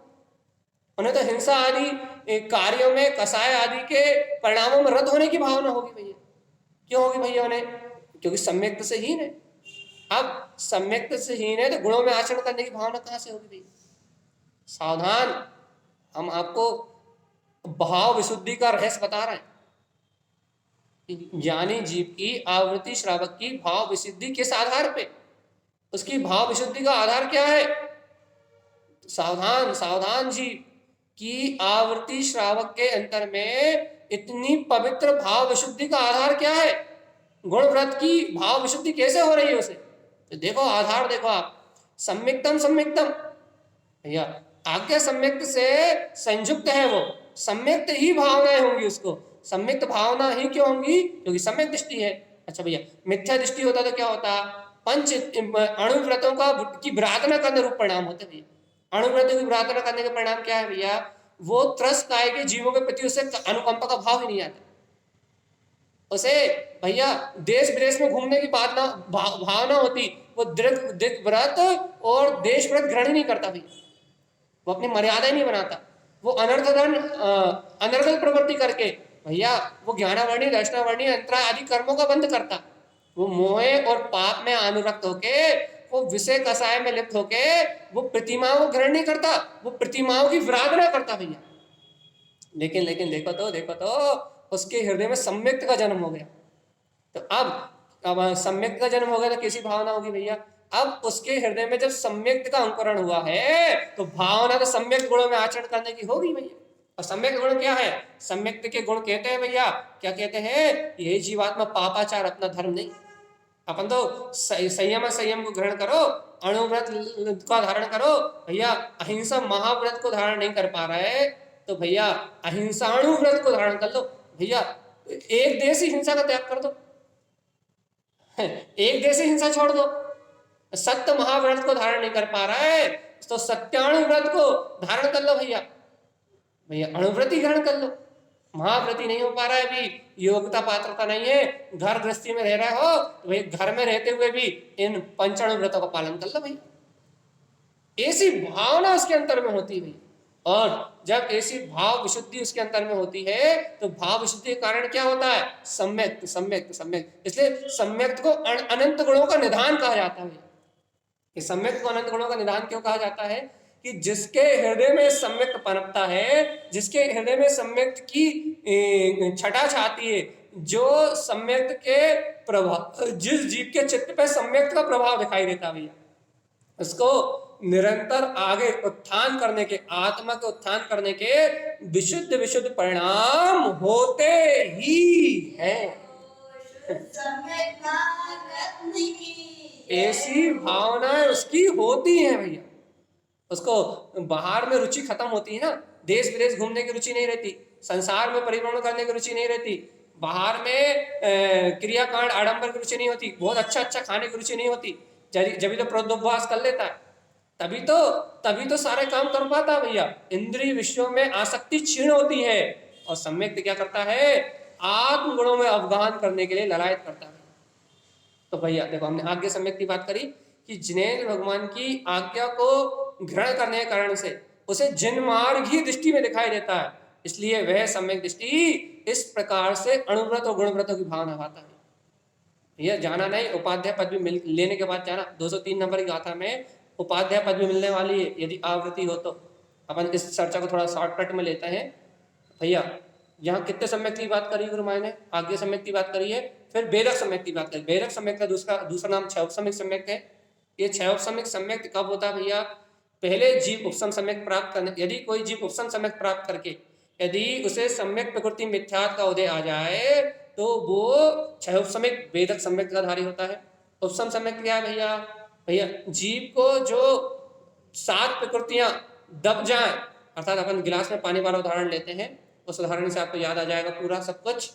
उन्हें तो हिंसा आदि कार्यों में, कसाय आदि के परिणामों में रत होने की भावना होगी भैया। क्यों होगी भैया उन्हें? क्योंकि सम्यक से हीन है। अब सम्यक से हीन है तो गुणों में आचरण करने की भावना कहां से होगी भैया? सावधान, हम आपको भाव विशुद्धि का रहस्य बता रहे हैं। ज्ञानी जीव की आवृत्ति श्रावक की भाव विशुद्धि किस आधार पे? उसकी भाव विशुद्धि का आधार क्या है? सावधान सावधान जीव की आवृत्ति श्रावक के अंतर में इतनी पवित्र भाव विशुद्धि का आधार क्या है? गुण व्रत की भाव विशुद्धि कैसे हो रही है उसे? तो देखो आधार देखो आप, सम्यक्तम सम्यक्तम भैया, आज्ञा सम्यक्त से संयुक्त है, वो सम्यक्त ही भावनाएं होंगी उसको। सम्यक्त भावना ही क्यों होंगी? क्योंकि सम्यक दृष्टि है। अच्छा भैया, मिथ्या दृष्टि होता तो क्या होता? पंच अणुव्रतों का की विराधना करने रूप परिणाम होते भैया। अणुव्रतों की विराधना करने का परिणाम क्या है भैया? वो त्रस्त काय के जीवों के प्रति उसे अनुकंपा का भाव ही नहीं आता। उसे भैया देश विदेश में घूमने की भावना होती, वो दिक व्रत और देश व्रत ग्रहण ही नहीं करता भैया, वो अपनी मर्यादा ही नहीं बनाता, वो अनर्गल प्रवृत्ति करके भैया वो ज्ञानावर्णी दर्शनावर्णी अंतरा आदि कर्मों का बंद करता, वो मोहे और पाप में अनुरक्त होके, वो विषय कसाय में लिप्त होके वो प्रतिमाओं को ग्रहण नहीं करता, वो प्रतिमाओं की आराधना करता भैया। लेकिन लेकिन देखो तो उसके हृदय में सम्यक्त का जन्म हो गया। तो अब सम्यक्त का जन्म हो गया तो कैसी भावना होगी भैया? अब उसके हृदय में जब सम्यक्त का अंकुरण हुआ है तो भावना तो सम्यक्त गुणों में आचरण करने की होगी भैया। और सम्यक्त गुण क्या है? सम्यक्त के गुण कहते हैं भैया, क्या कहते हैं? ये जीवात्मा पापाचार अपना धर्म नहीं, अपन तो संयम को ग्रहण करो, अणुव्रत का धारण करो भैया, अहिंसा महाव्रत को धारण नहीं कर पा रहे तो भैया अहिंसा अणुव्रत को धारण कर लो भैया, एक देशी हिंसा का त्याग कर दो, एक देशी हिंसा छोड़ दो। सत्य महाव्रत को धारण नहीं कर पा रहा है तो सत्याणुव्रत को धारण कर लो भैया, भैया अणुव्रत ही ग्रहण कर लो। महाव्रती नहीं हो पा रहा है, अभी योग्यता पात्रता नहीं है, घर गृहस्थी में रह रहे हो तो भाई घर में रहते हुए भी इन पंचाणुव्रतों का पालन कर लो भैया। ऐसी भावना उसके अंतर में होती है, और जब ऐसी भाव विशुद्धि उसके अंतर में होती है तो भाव विशुद्धि के कारण क्या होता है? सम्यक्त सम्यक्त सम्यक्त। इसलिए सम्यक्त को अनंत गुणों का निधान कहा जाता है। ये सम्यक्त को अनंत गुणों का निधान क्यों कहा जाता है? कि जिसके हृदय में सम्यक्त पनपता है, जिसके हृदय में सम्यक्त की छटा छाती है, जो सम्यक्त के प्रभाव, जिस जीव के चित्त पे सम्यक्त का प्रभाव दिखाई देता है भैया, उसको निरंतर आगे उत्थान करने के, आत्मा के उत्थान करने के विशुद्ध विशुद्ध परिणाम होते ही हैं। ऐसी भावनाएं उसकी होती हैं भैया। उसको बाहर में रुचि खत्म होती है ना, देश विदेश घूमने की रुचि नहीं रहती, संसार में परिभ्रमण करने की रुचि नहीं रहती, बाहर में क्रियाकांड आडंबर की रुचि नहीं होती, बहुत अच्छा अच्छा खाने की रुचि नहीं होती, जब तो प्रोद्योगवास कर लेता है, तभी तो सारे काम कर पाता भैया। इंद्रिय विषयों में आसक्ति क्षीण होती है, और सम्यक्त क्या करता है? आत्म गुणों में अवगाहन करने के लिए ललायत करता है। तो भैया देखो, हमने आज्ञा सम्यक्त की बात करी कि जिनेंद्र भगवान की आज्ञा को ग्रहण करने के कारण से उसे जिनमार्ग ही दृष्टि में दिखाई देता है, इसलिए वह सम्यक दृष्टि इस प्रकार से अणुव्रत और गुणव्रतों की भावना पाता है। यह जाना नहीं, उपाध्याय पद भी लेने के बाद जाना, 203 नंबर की गाथा में उपाध्याय पद भी मिलने वाली है यदि आवृत्ति हो तो। अपन इस चर्चा को थोड़ा शॉर्टकट में लेते हैं भैया। यहाँ कितने सम्यक की बात करी गुरु माय ने? आज्ञा सम्यक की बात करी है, फिर बेरक सम्यक की बात करी। बेरक सम्यक का दूसरा नाम क्षयोपसम्यक सम्यक है। ये क्षयोपसम्यक सम्यक कब होता है भैया? पहले जीव उपसम सम्यक प्राप्त करने, यदि कोई जीव उपसम सम्यक प्राप्त करके यदि उसे सम्यक प्रकृति मिथ्यात्व का उदय आ जाए तो वो क्षयोपसम्यक वेदक सम्यक का धारी होता है। उपसम सम्यक क्या है भैया? भैया जीव को जो 7 प्रकृतियां दब जाए, अर्थात अपन गिलास में पानी वाला उदाहरण लेते हैं, उस उदाहरण से आपको याद आ जाएगा पूरा सब कुछ।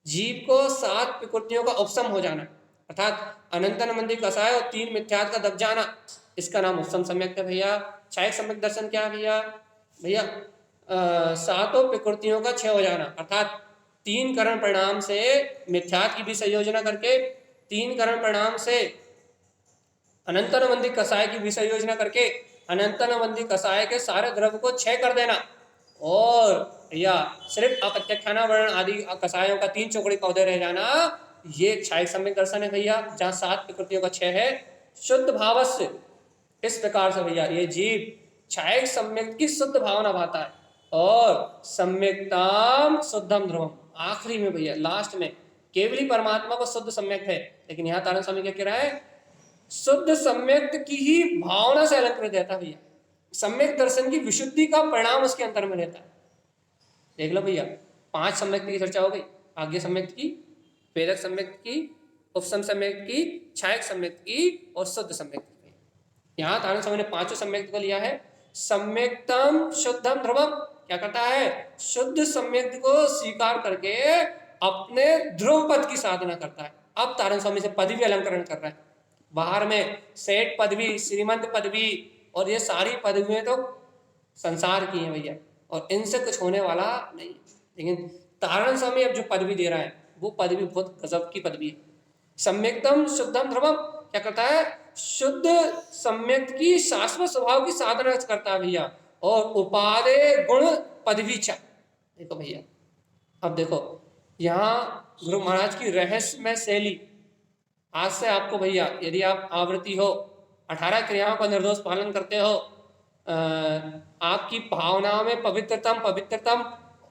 जीव को 7 प्रकृतियों का उपसम हो जाना, अर्थात अनंतन मंदी कसाय और 3 मिथ्यात्व का दब जाना, इसका नाम उपसम सम्यक है भैया। क्षयक सम्यक दर्शन क्या है भैया? भैया 7 प्रकृतियों का क्षय हो जाना, अर्थात 3 करण परिणाम से मिथ्यात्व की भी संयोजना करके, 3 करण परिणाम से अनंतनवंदी कसाय की विषय योजना करके अनंतनवंदी कसाय के सारे द्रव्य को क्षय कर देना, और या सिर्फ अपत्यख्याना वर्ण आदि कसायों का 3 चौकड़ी का उदय रह जाना, ये क्षयक सम्यक दर्शन है भैया, जहाँ 7 प्रकृतियों का क्षय है शुद्ध भावस्य। इस प्रकार से भैया ये जीव क्षयक सम्यक की शुद्ध भावना भाता है, और सम्यक्ताम शुद्धम ध्रुवम, आखिरी में भैया लास्ट में केवली परमात्मा को शुद्ध सम्यक है। लेकिन यहाँ तारण स्वामी क्या कह रहा है? शुद्ध सम्यक की ही भावना से अलंकृत रहता भैया, सम्यक दर्शन की विशुद्धि का परिणाम उसके अंतर में रहता है। देख लो भैया, 5 सम्यक की चर्चा हो गई, आज्ञा सम्यक की, वेदक सम्यक की, उपसम सम्यक की, क्षयक सम्यक की, और शुद्ध सम्यक की। यहाँ तारण स्वामी ने 5 सम्यक को लिया है। सम्यक्तम शुद्धम ध्रुवम क्या करता है? शुद्ध सम्यक को स्वीकार करके अपने ध्रुव पद की साधना करता है। अब तारण स्वामी से पदवी अलंकरण कर रहा है। बाहर में सेठ पदवी, श्रीमंत पदवी और ये सारी पदवियां तो संसार की हैं भैया, और इनसे कुछ होने वाला नहीं। लेकिन तारण स्वामी अब जो पदवी दे रहा है वो पदवी बहुत गजब की पदवी है। सम्यक्तम शुद्धम ध्रुवम क्या करता है? शुद्ध सम्यक की शाश्वत स्वभाव की साधना करता है भैया। और उपादे गुण पदवीचा। देखो भैया, अब देखो यहाँ गुरु महाराज की रहस्यमय शैली। आज से आपको भैया, यदि आप आवृत्ति हो, 18 क्रियाओं का निर्दोष पालन करते हो, आपकी भावनाओं में पवित्रतम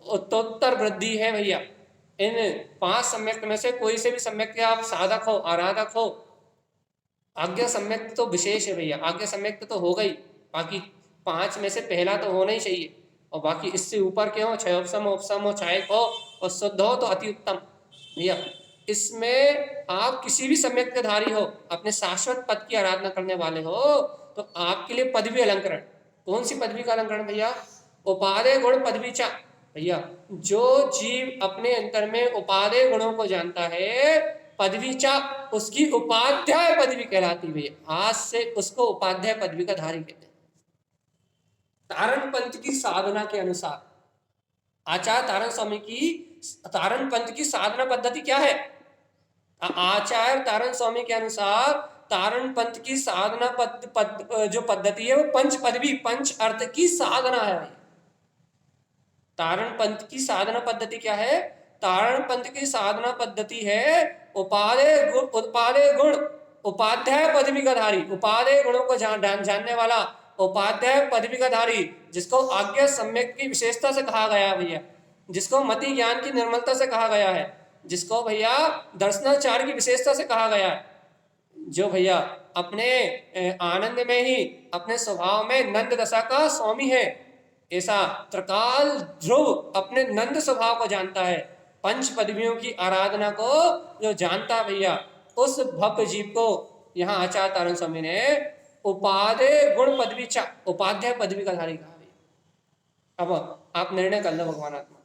उत्तरोत्तर वृद्धि है भैया। इन 5 सम्यक में से कोई से भी सम्यक के आप साधक हो, आराधक हो, आज्ञा सम्यक तो विशेष है भैया, आज्ञा सम्यक तो हो गई, बाकी 5 में से पहला तो होना ही चाहिए, और बाकी इससे ऊपर के हो, क्षयोपम उपसम हो, चाहे हो और शुद्ध हो तो अति उत्तम भैया। इसमें आप किसी भी सम्यक के धारी हो, अपने शाश्वत पद की आराधना करने वाले हो, तो आपके लिए पदवी अलंकरण। कौन सी पदवी का अलंकरण भैया? उपादेय गुण पदवीचा भैया। जो जीव अपने अंतर में उपादेय गुणों को जानता है, पदवीचा उसकी उपाध्याय पदवी कहलाती भैया। आज से उसको उपाध्याय पदवी का धारी कहते हैं। तारण पंथ की साधना के अनुसार, आचार्य तारण स्वामी की तारण पंथ की साधना पद्धति क्या है? आचार्य तारण स्वामी के अनुसार तारण पंथ की साधना जो पद्धति है वो पंच पदवी, पंच अर्थ की साधना है। तारण पंथ की साधना पद्धति क्या है? तारण पंथ की साधना पद्धति है उपादेय गुण उपाध्याय पदवी का धारी, उपादेय गुणों को जानने वाला उपाध्याय पदवी का धारी, जिसको आज्ञा सम्यक की विशेषता से कहा गया भैया, जिसको मति ज्ञान की निर्मलता से कहा गया है, जिसको भैया दर्शनाचार की विशेषता से कहा गया है, जो भैया अपने आनंद में ही अपने स्वभाव में नंद दशा का स्वामी है, ऐसा त्रिकाल ध्रुव अपने नंद स्वभाव को जानता है। पंच पदवियों की आराधना को जो जानता भैया, उस भक्त जीव को यहाँ आचार्य तारण स्वामी ने उपादेय गुण पदवीचा, उपाध्याय पदवी का धारी कहा भैया। अब आप निर्णय कर लो भगवान आत्मा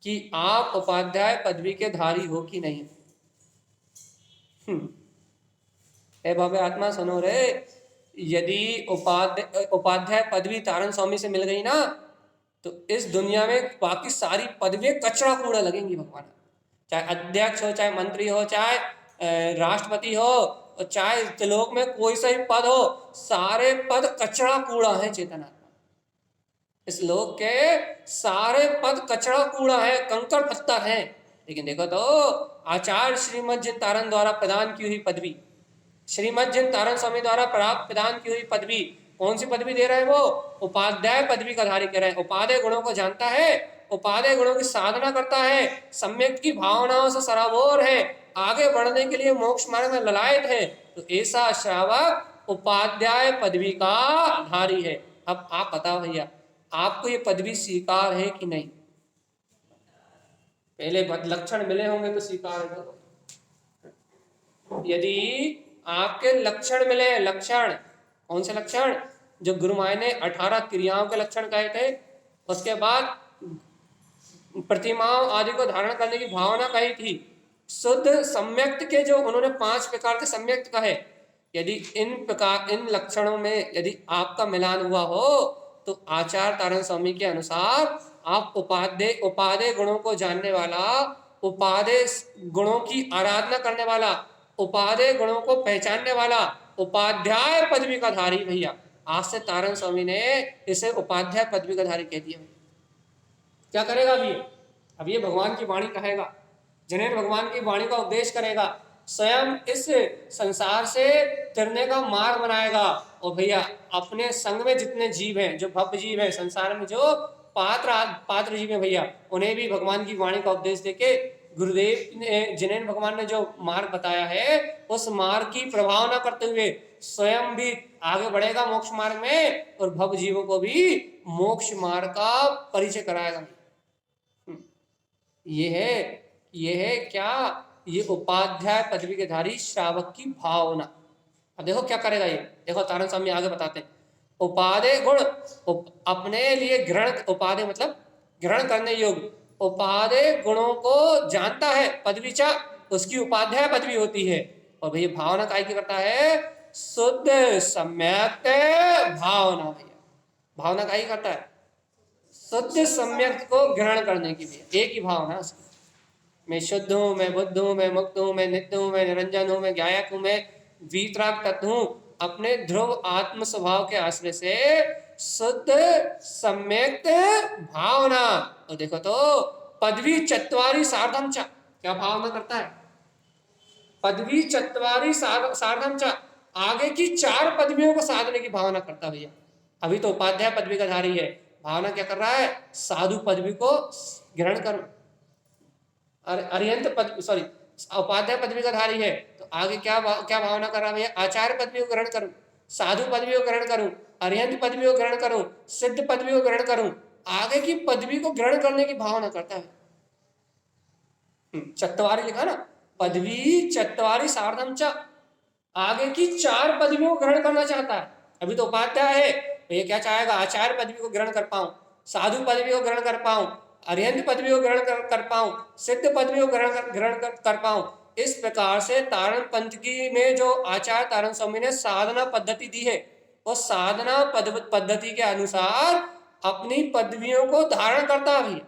कि आप उपाध्याय पदवी के धारी हो कि नहीं। ए भव्य आत्मा सुनो रे, यदि उपाध्याय पदवी तारण स्वामी से मिल गई ना, तो इस दुनिया में बाकी सारी पदवियां कचरा कूड़ा लगेंगी भगवान। चाहे अध्यक्ष हो, चाहे मंत्री हो, चाहे राष्ट्रपति हो, और चाहे त्रिलोक में कोई सा भी पद हो, सारे पद कचरा कूड़ा है चेतन आत्मा। इस लोक के सारे पद कचरा कूड़ा है, कंकड़ पत्थर है। लेकिन देखो तो आचार्य श्रीमद जिन तारण द्वारा प्रदान की हुई पदवी, श्रीमद जिन तारण स्वामी द्वारा प्राप्त प्रदान की हुई पदवी, कौन सी पदवी दे रहे हैं? वो उपाध्याय पदवी का धारी कह रहे हैं। उपादेय गुणों को जानता है, उपादेय गुणों की साधना करता है, सम्यक की भावनाओं से सराबोर है, आगे बढ़ने के लिए मोक्ष मार्ग में ललायत है, तो ऐसा श्रावक उपाध्याय पदवी का धारी है। अब आप बताओ भैया, आपको ये पदवी स्वीकार है कि नहीं? पहले लक्षण मिले होंगे तो स्वीकार करो। यदि आपके लक्षण मिले, लक्षण कौन से लक्षण? जो गुरु माया ने 18 क्रियाओं के लक्षण कहे थे, उसके बाद प्रतिमाओं आदि को धारण करने की भावना कही थी, शुद्ध सम्यक्त के जो उन्होंने 5 प्रकार के सम्यक्त कहे, यदि इन लक्षणों में यदि आपका मिलान हुआ हो, तो आचार्य तारण स्वामी के अनुसार आप उपादेय गुणों को जानने वाला, उपादेय गुणों की आराधना करने वाला, उपादेय गुणों को पहचानने वाला उपाध्याय पदवी का धारी भैया। आज से तारण स्वामी ने इसे उपाध्याय पदवी का धारी कह दिया। क्या करेगा अभी? अब ये भगवान की वाणी कहेगा, जिन्हें भगवान की वाणी का उपदेश करेगा, स्वयं इस संसार से तिरने का मार्ग बनाएगा। और भैया अपने संग में जितने जीव हैं, जो भव्य जीव हैं, संसार में जो पात्र जीव हैं भैया, उन्हें भी भगवान की वाणी का उपदेश देके गुरुदेव ने, जिन्हें भगवान ने जो मार्ग बताया है, उस मार्ग की प्रभावना करते हुए स्वयं भी आगे बढ़ेगा मोक्ष मार्ग में, और भव जीवों को भी मोक्ष मार्ग का परिचय कराएगा। ये है क्या? ये उपाध्याय पदवी के धारी श्रावक की भावना। अब देखो क्या करेगा ये, देखो तारण स्वामी आगे बताते हैं। उपादेय गुण अपने लिए ग्रहण, उपादेय मतलब ग्रहण करने योग्य, उपादेय गुणों को जानता है, पदवीचा उसकी उपाध्याय पदवी होती है। और भैया भावना काय की करता है? शुद्ध सम्यक भावना। भैया भावना काय करता है? शुद्ध सम्यक को ग्रहण करने की भैया एक ही भावना उसकी। मैं शुद्ध हूँ, मैं बुद्ध हूँ, मैं मुक्त हूँ, मैं नित्य हूँ, मैं निरंजन हूँ, मैं गायक हूँ, मैं वीतराग तत्व हूं, अपने ध्रुव आत्म स्वभाव के आश्रय से शुद्ध सम्यक भावना। और देखो तो पदवी चत्वारी सार्धम च, क्या भावना करता है? पदवी चत्वारी सार्धम च, आगे की 4 पदवियों को साधने की भावना करता है भैया। अभी तो उपाध्याय पदवी का धारी है, भावना क्या कर रहा है? साधु पदवी को ग्रहण करूं। अरिहंत पद सॉरी उपाध्याय पदवी का धारी है, तो आगे क्या क्या भावना कर रहा है? आचार्य पदवी को ग्रहण करूं, साधु पदवी को ग्रहण करूं, अरिहंत पदवी को ग्रहण करूं, सिद्ध पदवी को ग्रहण करूं। आगे की पदवी को ग्रहण करने की भावना करता है। चत्वारी लिखा ना, पदवी चत्वारी सार्धम च, आगे की 4 पदवियों को ग्रहण करना चाहता है। अभी तो उपाध्याय है, तो ये क्या चाहेगा? आचार्य पदवी को ग्रहण कर पाऊं, साधु पदवी को ग्रहण कर पाऊं, अरिहंत पदवी को ग्रहण कर पाऊं, सिद्ध पदवी को ग्रहण कर पाऊं। इस प्रकार से तारण पंथ की में जो आचार्य तारण स्वामी ने साधना पद्धति दी है, वो साधना पद्धति के अनुसार अपनी पदवियों को धारण करता है।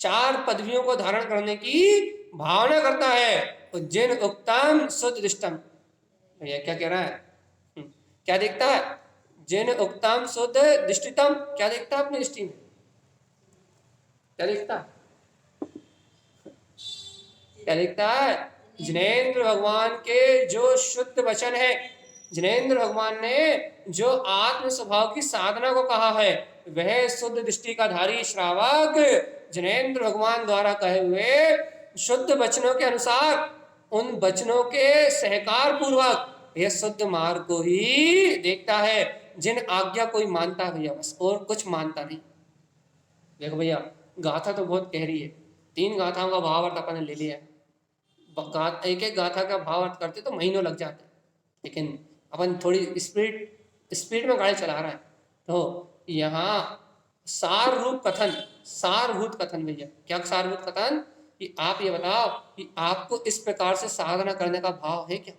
4 पदवियों को धारण करने की भावना करता है। उज्जैन उक्तम शुद्ध दृष्टम, भैया क्या कह रहा है? क्या देखता है? जिन उक्तम शुद्ध दृष्टितम, क्या देखता है अपनी दृष्टि में? क्या देखता है? क्या देखता है? जिनेंद्र भगवान के जो शुद्ध वचन है, जिनेंद्र भगवान ने जो आत्म स्वभाव की साधना को कहा है, वह शुद्ध दृष्टि का धारी श्रावक जिनेंद्र भगवान द्वारा कहे हुए शुद्ध वचनों के अनुसार, उन वचनों के सहकार पूर्वक यह शुद्ध मार्ग को ही देखता है, जिन आज्ञा कोई मानता है भैया, बस और कुछ मानता नहीं। देखो भैया, गाथा तो बहुत गहरी है, 3 गाथाओं का भाव अर्थ अपन ने ले लिया है। एक एक गाथा का भाव अर्थ करते तो महीनों लग जाते, लेकिन अपन थोड़ी स्पीड में गाड़ी चला रहा है। तो यहाँ सार रूप कथन, सारभूत कथन भैया, क्या सारभूत कथन? कि आप ये बताओ कि आपको इस प्रकार से साधना करने का भाव है क्या?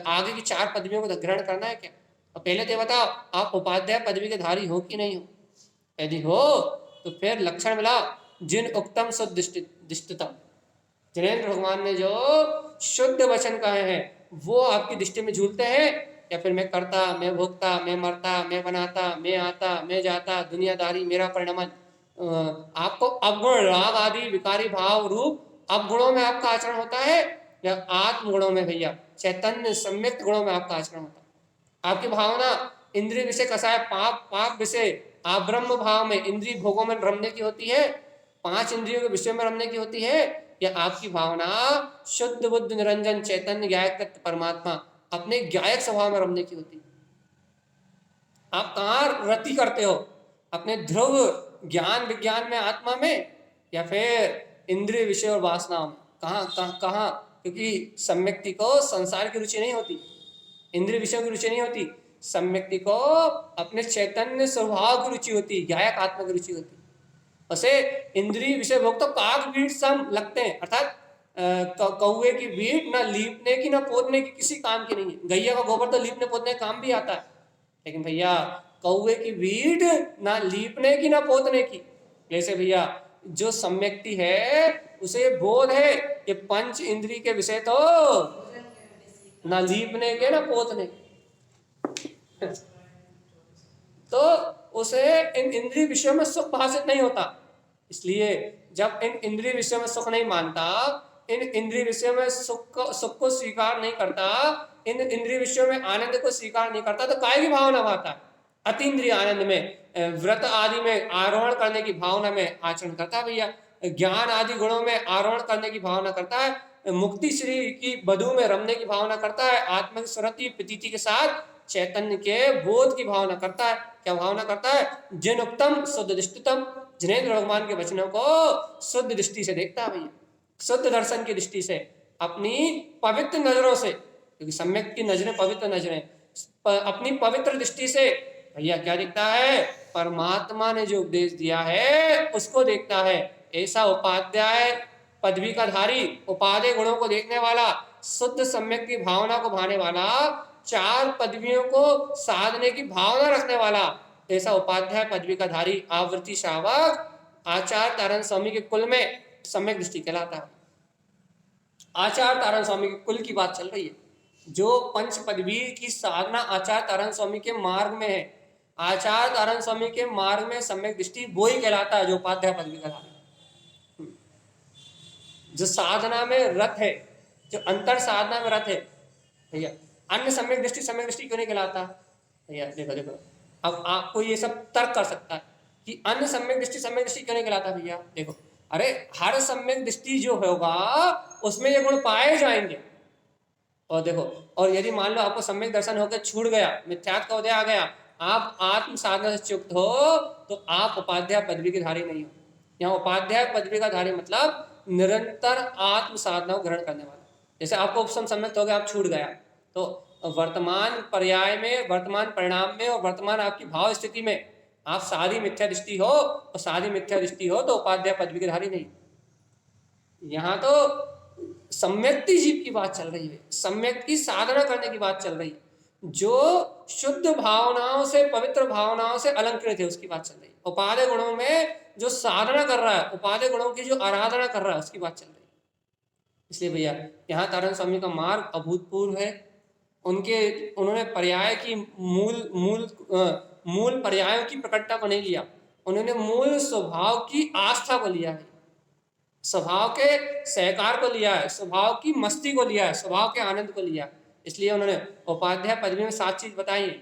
आगे की 4 पदवियों को ग्रहण करना है क्या? और पहले तो बताओ, आप उपाध्याय पदवी के धारी हो कि नहीं हो? यदि हो तो फिर लक्षण मिला जिन उक्तम शुद्ध दृष्टितम, जिनेंद्र भगवान ने जो शुद्ध वचन कहे हैं वो आपकी दृष्टि में झूलते हैं, या फिर मैं करता, मैं भोगता, मैं मरता, मैं बनाता, मैं आता, मैं जाता, दुनियादारी, मेरा परिणमन, आपको अवगुण राग आदि विकारी भाव रूप अवगुणों में आपका आचरण होता है, या आत्म गुणों में भैया चैतन्य सम्यक गुणों में आपका आचरण होता है? आपकी भावना इंद्रिय विषय कसाय पाप विषय आब्रह्म भाव में इंद्रिय भोगों में रमने की होती है, 5 इंद्रियों के विषय में रमने की होती है, या आपकी भावना शुद्ध बुद्ध निरंजन चैतन्य गायक परमात्मा अपने गायक स्वभाव में रमने की होती है? आप कहाँ रति करते हो? अपने ध्रुव ज्ञान विज्ञान में, आत्मा में, या फिर इंद्रिय विषय और वासनाओं में? कहाँ? क्योंकि सम्यक्ति को संसार की रुचि नहीं होती, इंद्रिय विषयों की रुचि नहीं होती, सम्यक्ति को अपने चैतन्य स्वभाव की रुचि होती, गायक आत्मा की रुचि होती। वैसे इंद्रिय विषय भोग तो काक बीट सम लगते हैं, अर्थात कौवे की बीट ना लीपने की ना पोतने की किसी काम की नहीं है। गैया का गोबर तो लीपने पोतने काम भी आता है, लेकिन भैया कौवे की बीट ना लीपने की ना पोतने की। जैसे भैया जो सम्यक्ति है उसे बोध है कि 5 इंद्रिय के विषय तो ना लीपने के ना पोतने के, तो उसे इन इंद्रिय विषयों में सुख भाषित नहीं होता। इसलिए जब इन इंद्रिय विषयों में सुख नहीं मानता, इन इंद्रिय विषयों में सुख को स्वीकार नहीं करता, इन इंद्रिय विषयों में आनंद को स्वीकार नहीं करता, तो काय की भावना भाता है? अतीन्द्रिय आनंद में, व्रत आदि में आरोहण करने की भावना में आचरण करता है भैया, ज्ञान आदि गुणों में आरोहण करने की भावना करता है, मुक्ति श्री की बधु में रमने की भावना करता है, आत्म स्मृति प्रतीति के साथ चैतन्य के बोध की भावना करता है। क्या भावना करता है? जिन उत्तम शुद्ध दृष्टितम, जिनेंद्र भगवान के वचनों को शुद्ध दृष्टि से देखता है भैया, शुद्ध दर्शन की दृष्टि से, अपनी पवित्र नजरों से, क्योंकि सम्यक की नजरें पवित्र नजरें, अपनी पवित्र दृष्टि से भैया क्या देखता है? परमात्मा ने जो उपदेश दिया है उसको देखता है। ऐसा उपाध्याय पदवी का धारी, उपादेय गुणों को देखने वाला, शुद्ध सम्यक की भावना को भाने वाला, 4 पदवियों को साधने की भावना रखने वाला, ऐसा उपाध्याय पदवी का धारी आवृत्ति श्रावक आचार्य तारण स्वामी के कुल में सम्यक दृष्टि कहलाता है। आचार्य तारण स्वामी के कुल की बात चल रही है। जो पंच पदवी की साधना आचार्य तारण स्वामी के मार्ग में है, आचार्य तारण स्वामी के मार्ग में सम्यक दृष्टि वो ही कहलाता है जो उपाध्याय पदवी का धारी। जो साधना में रत है, जो अंतर साधना में रत है भैया, अन्य सम्यक दृष्टि क्यों नहीं कहलाता भैया? देखो देखो, अब आपको ये सब तर्क कर सकता है कि अन्य सम्यक दृष्टि क्यों नहीं कहलाता भैया? देखो, अरे हर सम्यक दृष्टि जो होगा उसमें ये गुण पाए जाएंगे। और देखो, और यदि मान लो आपको सम्यक दर्शन होकर छूट गया, मिथ्यात्व का उदय आ गया, आप आत्म साधना से युक्त हो, तो आप उपाध्याय पदवी के धारी नहीं हो। यहाँ उपाध्याय पदवी का धारी मतलब निरंतर आत्म साधना को ग्रहण करने वाला। जैसे आपको उपसम सम्यक्त हो गया, आप छूट गया, तो वर्तमान पर्याय में, वर्तमान परिणाम में और वर्तमान आपकी भाव स्थिति में आप सारी मिथ्या दृष्टि हो, और सारी मिथ्या दृष्टि हो तो उपाध्याय पदवी के धारी नहीं। यहाँ तो सम्यक्ति जीव की बात चल रही है, सम्यक की साधना करने की बात चल रही है, जो शुद्ध भावनाओं से, पवित्र भावनाओं से अलंकृत है, उसकी बात चल रही है। उपादेय गुणों में जो साधना कर रहा है, उपादेय गुणों की जो आराधना कर रहा है, उसकी बात चल रही है। इसलिए भैया यहाँ तारण स्वामी का मार्ग अभूतपूर्व है। उन्होंने पर्याय की मूल पर्यायों की प्रकटता को नहीं लिया, उन्होंने मूल स्वभाव की आस्था को लिया है, स्वभाव के सहकार को लिया है, स्वभाव की मस्ती को लिया है, स्वभाव के आनंद को लिया है। इसलिए उन्होंने उपाध्याय पदवी में 7 चीज बताई है।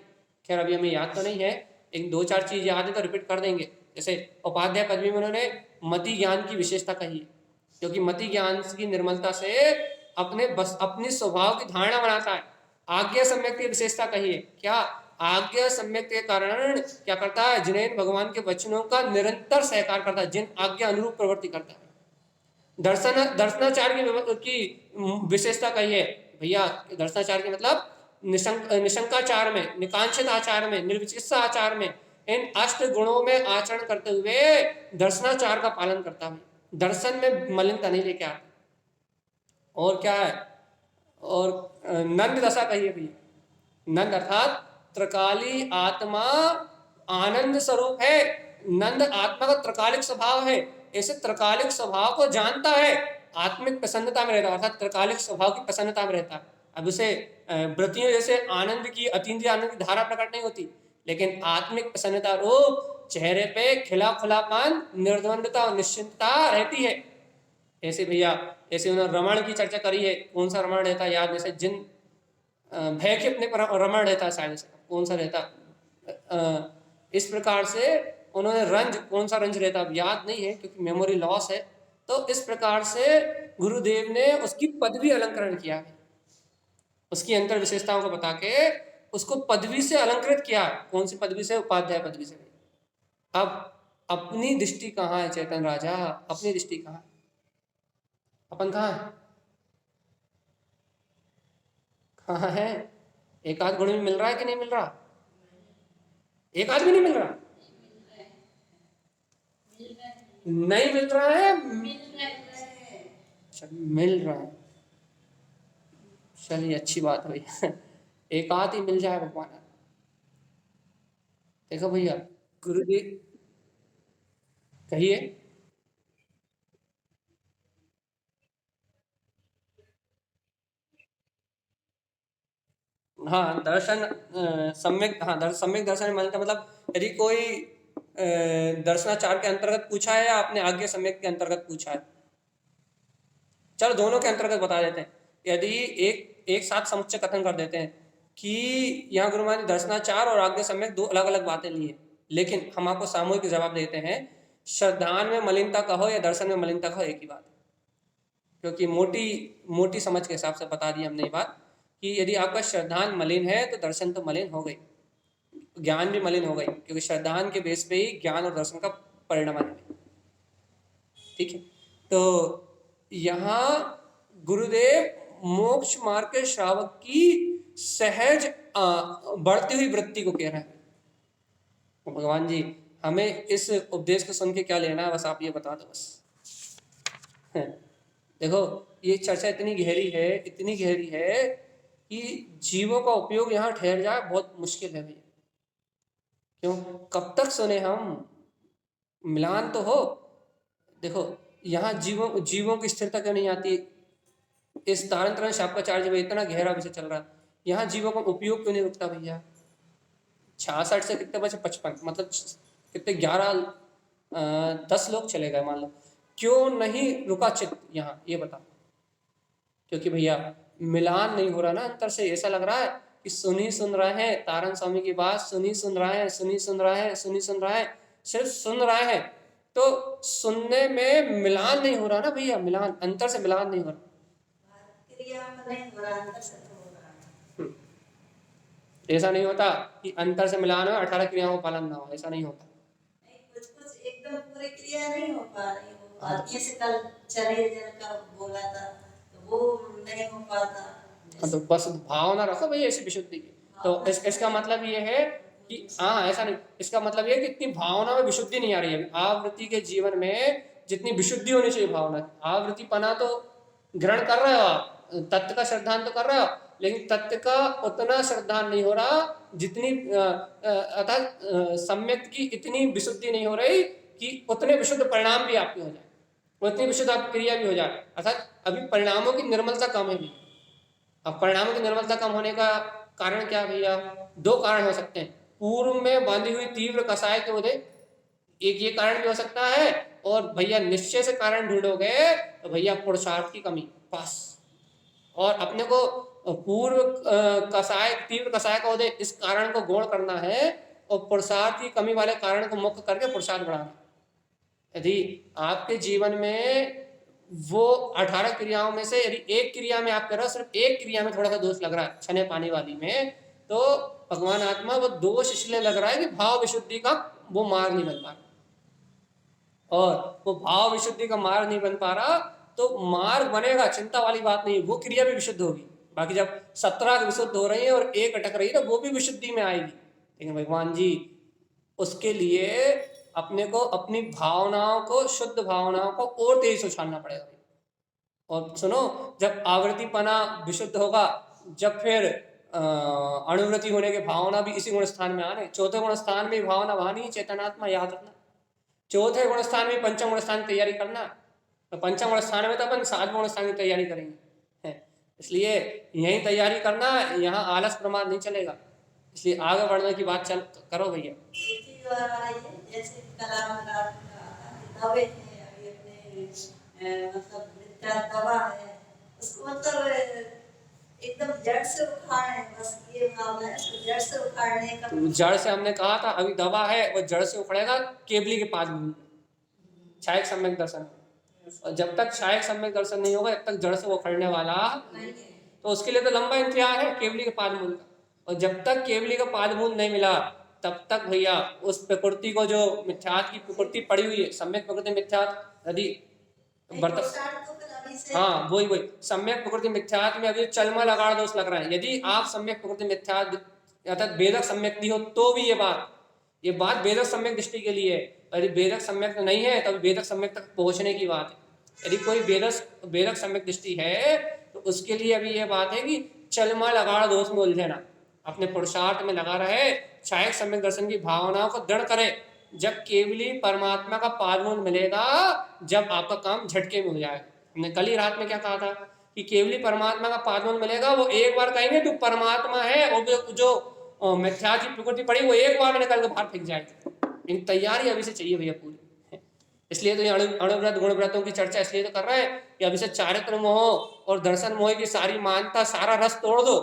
खैर अभी हमें याद तो नहीं है, एक 2-4 चीज याद है तो रिपीट कर देंगे। जैसे उपाध्याय पदवी में उन्होंने मति ज्ञान की विशेषता कही है, क्योंकि मति ज्ञान की निर्मलता से अपनी स्वभाव की धारणा बनाता है। आज्ञा सम्यक की विशेषता कही है, क्या आज्ञा सम्यक के कारण क्या करता है? जिनेन भगवान के वचनों का निरंतर सहकार करता है, जिन आज्ञा अनुरूप प्रवृत्ति करता है। दर्शनाचार की विशेषता कही है भैया, दर्शनाचार की मतलब निशंकाचार में, निकांक्षित आचार में, निर्विचिकित्सा आचार में, इन अष्ट गुणों में आचरण करते हुए दर्शनाचार का पालन करता है, दर्शन में मलिनता नहीं लेके आता। और क्या है? और नंद दशा कही है भैया, नंद अर्थात त्रिकाली आत्मा आनंद स्वरूप है। नंद आत्मा का त्रिकालिक स्वभाव है, ऐसे त्रिकालिक स्वभाव को जानता है, आत्मिक प्रसन्नता में रहता है, अर्थात त्रिकालिक स्वभाव की प्रसन्नता में रहता है। अब उसे वृत्तियों जैसे आनंद की, अतीन्द्रिय आनंद की धारा प्रकट नहीं होती, लेकिन आत्मिक प्रसन्नता रूप चेहरे पे खिला खुलापन, निर्द्वंदता और निश्चिंतता रहती है। ऐसे भैया, ऐसे उन्होंने रमण की चर्चा करी है। कौन सा रमण रहता है याद? जैसे जिन भय के अपने रमण रहता है, शायद कौन सा रहता, इस प्रकार से उन्होंने रंज, कौन सा रंज रहता अब याद नहीं है क्योंकि मेमोरी लॉस है। तो इस प्रकार से गुरुदेव ने उसकी पदवी अलंकरण किया है, उसकी अंतर विशेषताओं को बता के उसको पदवी से अलंकृत किया। कौन सी पदवी से? उपाध्याय पदवी से। अब अपनी दृष्टि कहाँ है चैतन राजा? अपनी दृष्टि कहाँ? अपन कहाँ है? कहाँ है? एक आध गुण भी मिल रहा है कि नहीं मिल रहा? एक आध भी नहीं मिल रहा, नहीं मिल रहा है, अच्छा मिल रहा है, चलिए अच्छी बात है भैया। एक आध ही मिल जाए भगवान। देखो भैया, गुरुदेव कहिए। हाँ दर्शन सम्यक, हाँ सम्यक दर्शन मानता मतलब यदि कोई दर्शनाचार के अंतर्गत पूछा है या आपने आज्ञा सम्यक के अंतर्गत पूछा है, चलो दोनों के अंतर्गत बता देते हैं। यदि एक साथ समुच्चय कथन कर देते हैं कि यहाँ गुरु महाराज दर्शनाचार और आज्ञा सम्यक दो अलग अलग बातें ली है, लेकिन हम आपको सामूहिक जवाब देते हैं, श्रद्धान में मलिनता कहो या दर्शन में मलिनता कहो एक ही बात है। क्योंकि मोटी समझ के हिसाब से बता दी हमने ये बात कि यदि आपका श्रद्धान मलिन है तो दर्शन तो मलिन हो गई, ज्ञान भी मलिन हो गई, क्योंकि श्रद्धान के बेस पे ही ज्ञान और दर्शन का परिणाम है। ठीक है, तो यहाँ गुरुदेव मोक्ष मार्ग के श्रावक की सहज बढ़ती हुई वृत्ति को कह रहे हैं। भगवान जी हमें इस उपदेश को सुन के क्या लेना है, बस आप ये बता दो बस। देखो ये चर्चा इतनी गहरी है, इतनी गहरी है कि जीवों का उपयोग यहाँ ठहर जाए बहुत मुश्किल है भैया। क्यों? कब तक सुने हम? मिलान तो हो। देखो यहाँ जीवों की स्थिरता क्यों नहीं आती? इस तारण तरण शापकाचार्य में इतना गहरा विषय चल रहा है, यहाँ जीवों का उपयोग क्यों नहीं रुकता भैया? 66 से कितने बचे? 55, मतलब कितने 10 लोग चले गए मान लो, क्यों नहीं रुका चित्त यहाँ, ये बता। क्योंकि भैया मिलान नहीं हो रहा ना अंतर से। ऐसा लग रहा है कि सुन रहे हैं तारण स्वामी की बात, सुन रहे हैं, सुन रहे हैं, सिर्फ सुन रहे हैं, तो सुनने में मिलान नहीं हो रहा ना भैया, मिलान अंतर से मिलान नहीं हो रहा, क्रिया में नहीं हो रहा, अंतर से तो हो रहा है। ऐसा नहीं होता कि अंतर से मिलान हो 18 क्रियाओं का पालन ना हो, ऐसा नहीं होता। नहीं, कुछ कुछ एकदम पूरी क्रिया नहीं हो पा रही, हो पाती है। जैसे कल चले जल का बोला था तो वो नहीं हो पाता। तो बस भावना रखो भैया ऐसी विशुद्धि की। तो इसका मतलब ये है कि हाँ, ऐसा नहीं, इसका मतलब ये है कि इतनी भावना में विशुद्धि नहीं आ रही है। आवृत्ति के जीवन में जितनी विशुद्धि होनी चाहिए भावना, आवृत्ति पना तो ग्रहण कर रहे हो आप, तत्व का श्रद्धान तो कर रहे हो, लेकिन तत्व का उतना श्रद्धान नहीं हो रहा जितनी अर्थात सम्यक की इतनी विशुद्धि नहीं हो रही कि उतने विशुद्ध परिणाम भी आपके हो जाए, उतनी विशुद्ध आपकी क्रिया भी हो जाए। अर्थात अभी परिणामों की निर्मलता कम है भी। अब परिणामों की निर्मलता कम होने का कारण क्या भैया? 2 कारण हो सकते हैं। पूर्व में बांधी हुई तीव्र कसाय के उदय, एक ये कारण भी हो सकता है, और भैया निश्चय से कारण ढूंढोगे तो भैया पुरुषार्थ की कमी बस। और अपने को पूर्व कसाय, तीव्र कसाय का उदय, इस कारण को गौण करना है, और पुरुषार्थ की कमी वाले कारण को मुक्त करके पुरुषार्थ बढ़ाना। यदि आपके जीवन में वो 18 क्रियाओं में से यदि एक क्रिया में आप कर रहे हो, सिर्फ एक क्रिया में थोड़ा सा दोष लग रहा है छने पानी वाली में, तो भगवान आत्मा वो दोष इसलिए लग रहा है कि भाव विशुद्धि का वो मार्ग नहीं बन पा रहा, और वो भाव विशुद्धि का मार्ग नहीं बन पा रहा, तो मार्ग बनेगा, चिंता वाली बात नहीं, वो क्रिया भी विशुद्ध होगी। बाकी जब 17 विशुद्ध हो रही है और एक अटक रही है तो वो भी विशुद्धि में आएगी। लेकिन भगवान जी उसके लिए अपने को अपनी भावनाओं को, शुद्ध भावनाओं को और तेजी से उछालना पड़ेगा। और सुनो, जब आवृत्तिपना विशुद्ध होगा, जब फिर अणुवृत्ति होने के भावना भी इसी गुण स्थान में आने, चौथे गुण स्थान में भावना वहानी चेतनात्मा, याद रखना। चौथे गुण स्थान में पंचम गुण स्थान की तैयारी करना, तो पंचम गुण स्थान में तो अपन 7 गुण स्थान की तैयारी करेंगे, इसलिए यही तैयारी करना, यहाँ आलस प्रमाद नहीं चलेगा। इसलिए आगे बढ़ने की बात चल करो भैया। जैसे कलाम दबे हैं अभी अपने, मतलब दबा है उसको, मतलब एकदम जड़ से उखाड़े, बस ये भावना है, इसको जड़ से उखाड़ने का। जड़ से हमने कहा था अभी दबा है, वो जड़ से उखड़ेगा केवली के 5 मिनट छायक सम्यक दर्शन, और जब तक छायक सम्यक दर्शन नहीं होगा, तब तक जड़ से वो उखड़ने वाला नहीं है। तो उसके लिए तो लंबा इंतजार है केवली के 5 मूल का, और जब तक केवली का 5 मूल नहीं मिला, तब तक भैया उस प्रकृति को, जो मिथ्यात की प्रकृति पड़ी हुई है, सम्यक प्रकृति मिथ्यात यदि हाँ वही सम्यक प्रकृति मिथ्यात में अभी चलमा लगाड़ दोष लग रहा है। यदि आप सम्यक प्रकृति मिथ्यात अर्थात वेदक सम्यक हो, तो भी ये बात वेदक सम्यक दृष्टि के लिए है। यदि वेदक सम्यक नहीं है, तब वेदक सम्यक तक पहुंचने की बात है। यदि कोई वेदक सम्यक दृष्टि है, तो उसके लिए अभी यह बात है कि चलमा लगाड़ दोष में उलझे ना, अपने पुरुषार्थ में लगा रहे, छायक सम्यक दर्शन की भावनाओं को दृढ़ करे। जब केवली परमात्मा का पादमूल मिलेगा, जब आपका काम झटके में हो जाएगा। हमने कल ही रात में क्या कहा था कि केवली परमात्मा का पादमूल मिलेगा, वो एक बार कहेंगे तू परमात्मा है, और जो मिथ्या की प्रकृति पड़ी वो एक बार में निकल के बाहर फेंक जाएगी। लेकिन तैयारी अभी से चाहिए भैया पूरी। इसलिए तो ये अणुव्रत गुणव्रतों की चर्चा इसलिए तो कर रहे हैं कि अभी से चारित्र मोह और दर्शन मोह की सारी मानता, सारा रस तोड़ दो।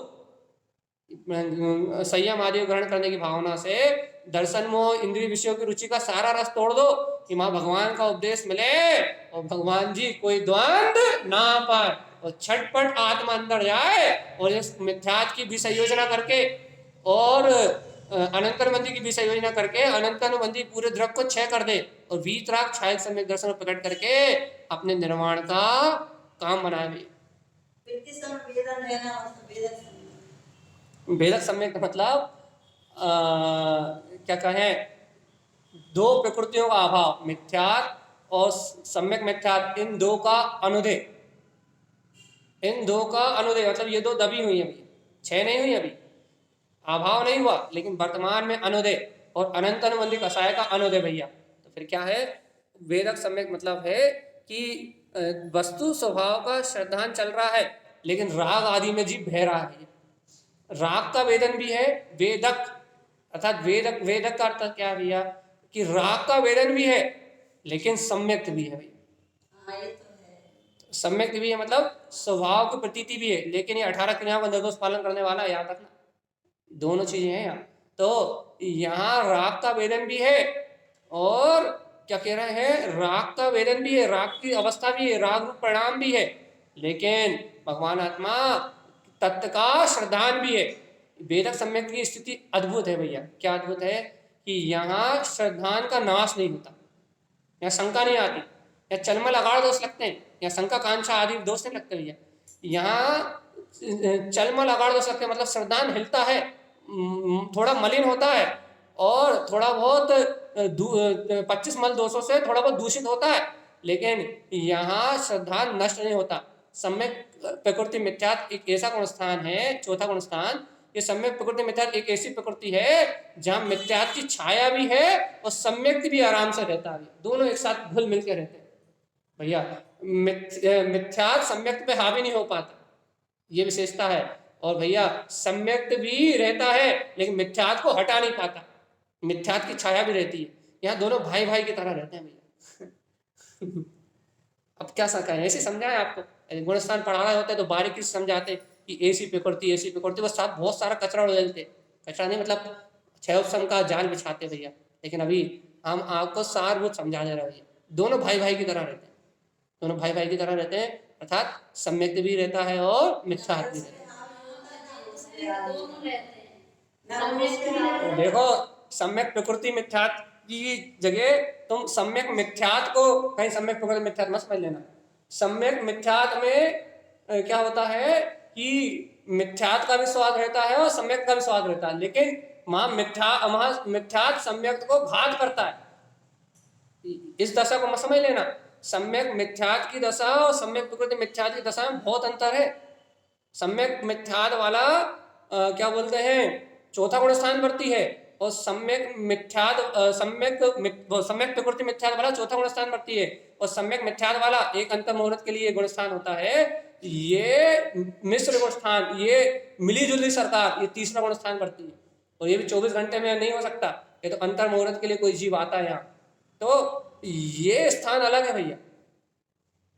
संयम आदि ग्रहण करने की भावना से दर्शन मोह, इंद्रिय विषयों की रुचि का सारा रस तोड़ दो, कि माँ भगवान का उपदेश मिले और भगवान जी कोई द्वंद्व ना पाए, और छटपट आत्मा अंदर जाए, और इस मिथ्यात की भी संयोजना करके और अनंतरबंदी की भी संयोजना करके अनंतरबंदी पूरे द्रव को क्षय कर दे, और वीतराग छायक सम्यक दर्शन प्रकट करके अपने निर्माण का काम बनाए। वेदक सम्यक मतलब क्या कहें, 2 प्रकृतियों का अभाव, मिथ्यात और सम्यक मिथ्यात, इन 2 का अनुदय, मतलब ये 2 दबी हुई है, 6 नहीं हुई अभी, अभाव नहीं हुआ, लेकिन वर्तमान में अनुदय, और अनंत अनुबंधी कसाय का अनुदय भैया। तो फिर क्या है, वेदक सम्यक मतलब है कि वस्तु स्वभाव का श्रद्धान चल रहा है, लेकिन राग आदि में जीव बह रहा है। राग का वेदन भी है, वेदक अर्थात वेदक, वेदक का अर्थ क्या है भैया कि राग का वेदन भी है लेकिन सम्यक्त भी है भैया। हाँ ये तो है। सम्यक्त भी है मतलब स्वभाव की प्रतीति भी है, लेकिन ये 18 क्रियाओं का निर्दोष पालन करने वाला है, याद रखना दोनों चीजें हैं यहाँ। तो यहाँ राग का वेदन भी है और क्या कह रहे हैं, राग का वेदन भी है, राग की अवस्था भी है, राग रूप परिणाम भी है, लेकिन भगवान आत्मा तत्व का श्रद्धान भी है। वेदक सम्यक की स्थिति अद्भुत है भैया। क्या अद्भुत है कि यहाँ श्रद्धान का नाश नहीं होता, यहाँ शंका नहीं आती, या चलमल अगाड़ दोष लगते हैं, या शंका कांक्षा आदि दोष नहीं लगते भैया। यहाँ चलमल अगाड़ दोष लगते हैं मतलब श्रद्धान हिलता है, थोड़ा मलिन होता है और थोड़ा बहुत 25 मल दोषों से थोड़ा बहुत दूषित होता है, लेकिन यहाँ श्रद्धान नष्ट नहीं होता। सम्यक प्रकृति मिथ्यात्व एक ऐसा गुण स्थान है, चौथा गुण स्थान, ये सम्यक प्रकृति मिथ्यात्व एक ऐसी प्रकृति है जहाँ मिथ्यात्व की छाया भी है और सम्यक भी आराम से रहता है, दोनों एक साथ घुल मिल के रहते हैं भैया। मिथ्यात्व सम्यक पे हावी नहीं हो पाता, ये विशेषता है। और भैया सम्यक भी रहता है लेकिन मिथ्यात्व को हटा नहीं पाता, मिथ्यात्व की छाया भी रहती है। यहाँ दोनों भाई भाई की तरह रहते हैं भैया। अब क्या कहें, ऐसे समझाएं आपको, गुणस्थान पढ़ा रहे होते हैं तो बारीकी से समझाते कि ऐसी प्रकृति बस साथ बहुत सारा कचरा उड़ेलते, कचरा नहीं मतलब क्षयोत्सम का जाल बिछाते भैया, लेकिन अभी हम आपको सारभूत समझा दे रहे हैं भैया। दोनों भाई भाई की तरह रहते हैं, दोनों भाई भाई की तरह रहते हैं, अर्थात सम्यक भी रहता है और मिथ्यात्व भी रहता है। देखो सम्यक प्रकृति मिथ्यात्व की जगह तुम सम्यक मिथ्यात्व को कहीं सम्यक प्रकृति मिथ्यात्व मत समझ लेना। सम्यक मिथ्यात्व में क्या होता है कि मिथ्यात्व का भी स्वाद रहता है और सम्यक का भी स्वाद रहता है, लेकिन वहां मिथ्यात्व सम्यक को घात करता है। इस दशा को मत समझ लेना, सम्यक मिथ्यात्व की दशा और सम्यक प्रकृति मिथ्यात्व की दशा में बहुत अंतर है। सम्यक मिथ्यात्व वाला क्या बोलते हैं चौथा गुण स्थान बढ़ती है, और सम्यक प्रकृति मिथ्यात्व वाला चौथा गुण स्थान बढ़ती है, और सम्यक मिथ्यात्व वाला एक अंतर मुहूर्त के लिए गुण स्थान होता है, ये मिश्र गुण स्थान, ये मिली जुली सरकार, ये तीसरा गुण स्थान बढ़ती है। और ये भी 24 घंटे में नहीं हो सकता, ये तो अंतर मुहूर्त के लिए कोई जीव आता है यहाँ, तो ये स्थान अलग है भैया।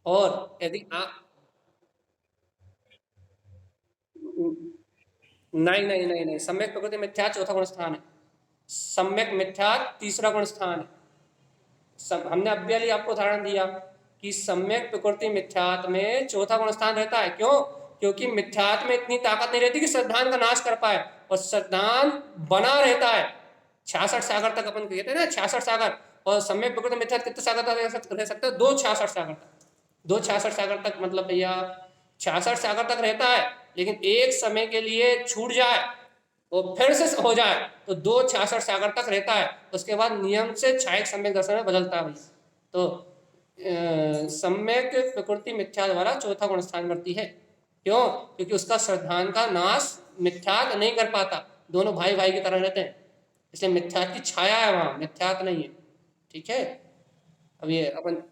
और यदि आप नहीं, सम्यक प्रकृति मिथ्यात्व चौथा गुण स्थान है, सम्यक मिथ्यात्व तीसरा गुण स्थान है। हमने अभी अभी आपको उदाहरण दिया कि सम्यक प्रकृति मिथ्यात्व में चौथा गुण स्थान रहता है। क्यों? क्योंकि मिथ्यात्व में इतनी ताकत नहीं रहती कि श्रद्धान का नाश कर पाए, और श्रद्धान बना रहता है 66 सागर तक, अपन कहते हैं ना 66 सागर, और सम्यक प्रकृति मिथ्यात्व कितने सागर तक रह सकते हैं? 2 66 सागर तक, 2 66 सागर तक, मतलब भैया 66 सागर तक रहता है, लेकिन एक समय के लिए छूट जाए और फिर से हो जाए तो 2 66 सागर तक रहता है, उसके बाद नियम से छायक सम्यक दर्शन में बदलता है भैया। तो सम्यक प्रकृति मिथ्यात्व वाला चौथा गुण स्थान बढ़ती है। क्यों? क्योंकि उसका श्रद्धान का नाश मिथ्यात्व नहीं कर पाता, दोनों भाई भाई की तरह रहते हैं, इसलिए मिथ्यात्व की छाया है वहां, मिथ्यात्व नहीं है। ठीक है, अब ये अपन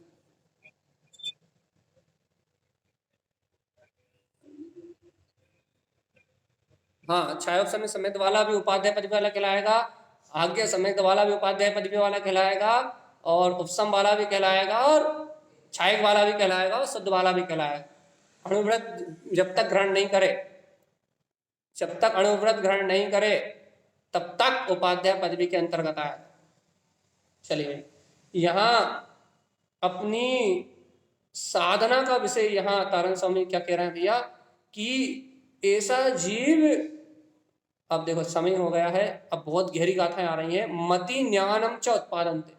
हाँ छायोप समय समेत वाला भी उपाध्याय पदवी वाला कहलाएगा, आज्ञा समेत वाला भी उपाध्याय पदवी वाला कहलाएगा, और उपसम वाला भी कहलाएगा, और छायक वाला भी कहलाएगा, और शुद्ध वाला भी कहलाएगा। अणुव्रत जब तक ग्रहण नहीं करे, जब तक अणुव्रत ग्रहण नहीं करे तब तक उपाध्याय पदवी के अंतर्गत आए। चलिए यहाँ अपनी साधना का विषय यहाँ तारण स्वामी क्या कह रहे हैं भैया कि ऐसा जीव, अब देखो समय हो गया है, अब बहुत गहरी गाथाएं आ रही हैं। मति ज्ञानम च उत्पादन्ते,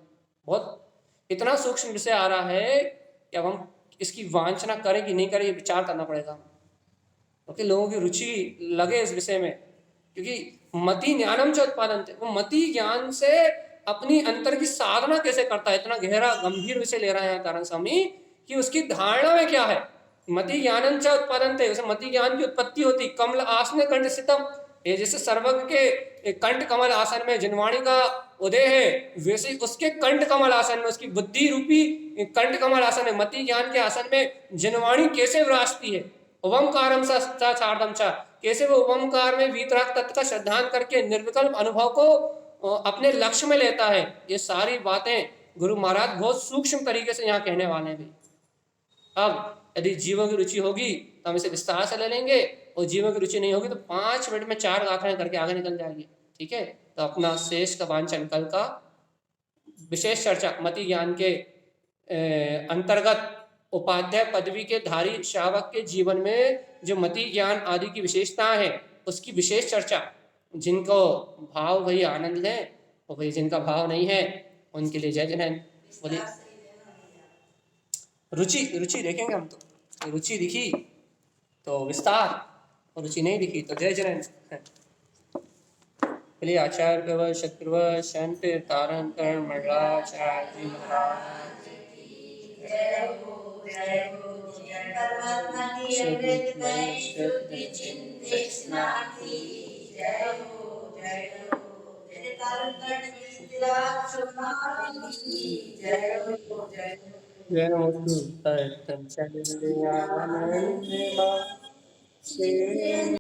बहुत इतना सूक्ष्म विषय आ रहा है कि अब हम इसकी वांछना करें कि नहीं करें ये विचार करना पड़ेगा, क्योंकि लोगों की रुचि लगे इस विषय में। क्योंकि मति ज्ञानम च उत्पादन्ते, वो मति ज्ञान से अपनी अंतर की साधना कैसे करता है, इतना गहरा गंभीर विषय ले रहे हैं तारण स्वामी कि उसकी धारणा में क्या है। मति ज्ञानम च उत्पादन्ते, उसे मति ज्ञान की उत्पत्ति होती। कमल आसन कंठ स्थितम, ये जैसे सर्वज्ञ के कंठ कमल आसन में जिनवाणी का उदय है, वैसे उसके कंठ कमल आसन में, उसकी बुद्धि रूपी कंठ कमल आसन है, मति ज्ञान के आसन में जिनवाणी कैसे विराजती है, ओमकारम साक्षात्म च, कैसे वो ओमकार में वीतराग तत्व का श्रद्धान करके निर्विकल्प अनुभव को अपने लक्ष्य में लेता है। ये सारी बातें गुरु महाराज बहुत सूक्ष्म तरीके से यहाँ कहने वाले हैं। अब यदि जीवों की रुचि होगी तो हम इसे विस्तार से ले लेंगे, और जीवों की रुचि नहीं होगी तो 5 मिनट में 4 गाथाएं करके आगे निकल जाएंगे। ठीक है, तो अपना शेष का वांछन कल का विशेष चर्चा मति ज्ञान के अंतर्गत उपाध्याय पदवी के धारी श्रावक के जीवन में जो मति ज्ञान आदि की विशेषताएं हैं उसकी विशेष चर्चा, जिनको भाव वही आनंद है और वही जिनका भाव नहीं है उनके लिए जय जैन। बोलिए रुचि, रुचि देखेंगे हम तो रुचि दिखी तो विस्तार, और रुचि नहीं दिखी तो जय जैन। बोलिए आचार्य प्रवर शत्रुवर संत तारण कर्ण मंडलाचार्य जी महाराज परमात्मा की अमृतमय शुद्धि चिंतनार्थी जय हो जय हो। तेरे कारण कर्ण की तिराग सुनाती जय हो जय हो। जय नमस्तु तत्संचल्यानंद श्री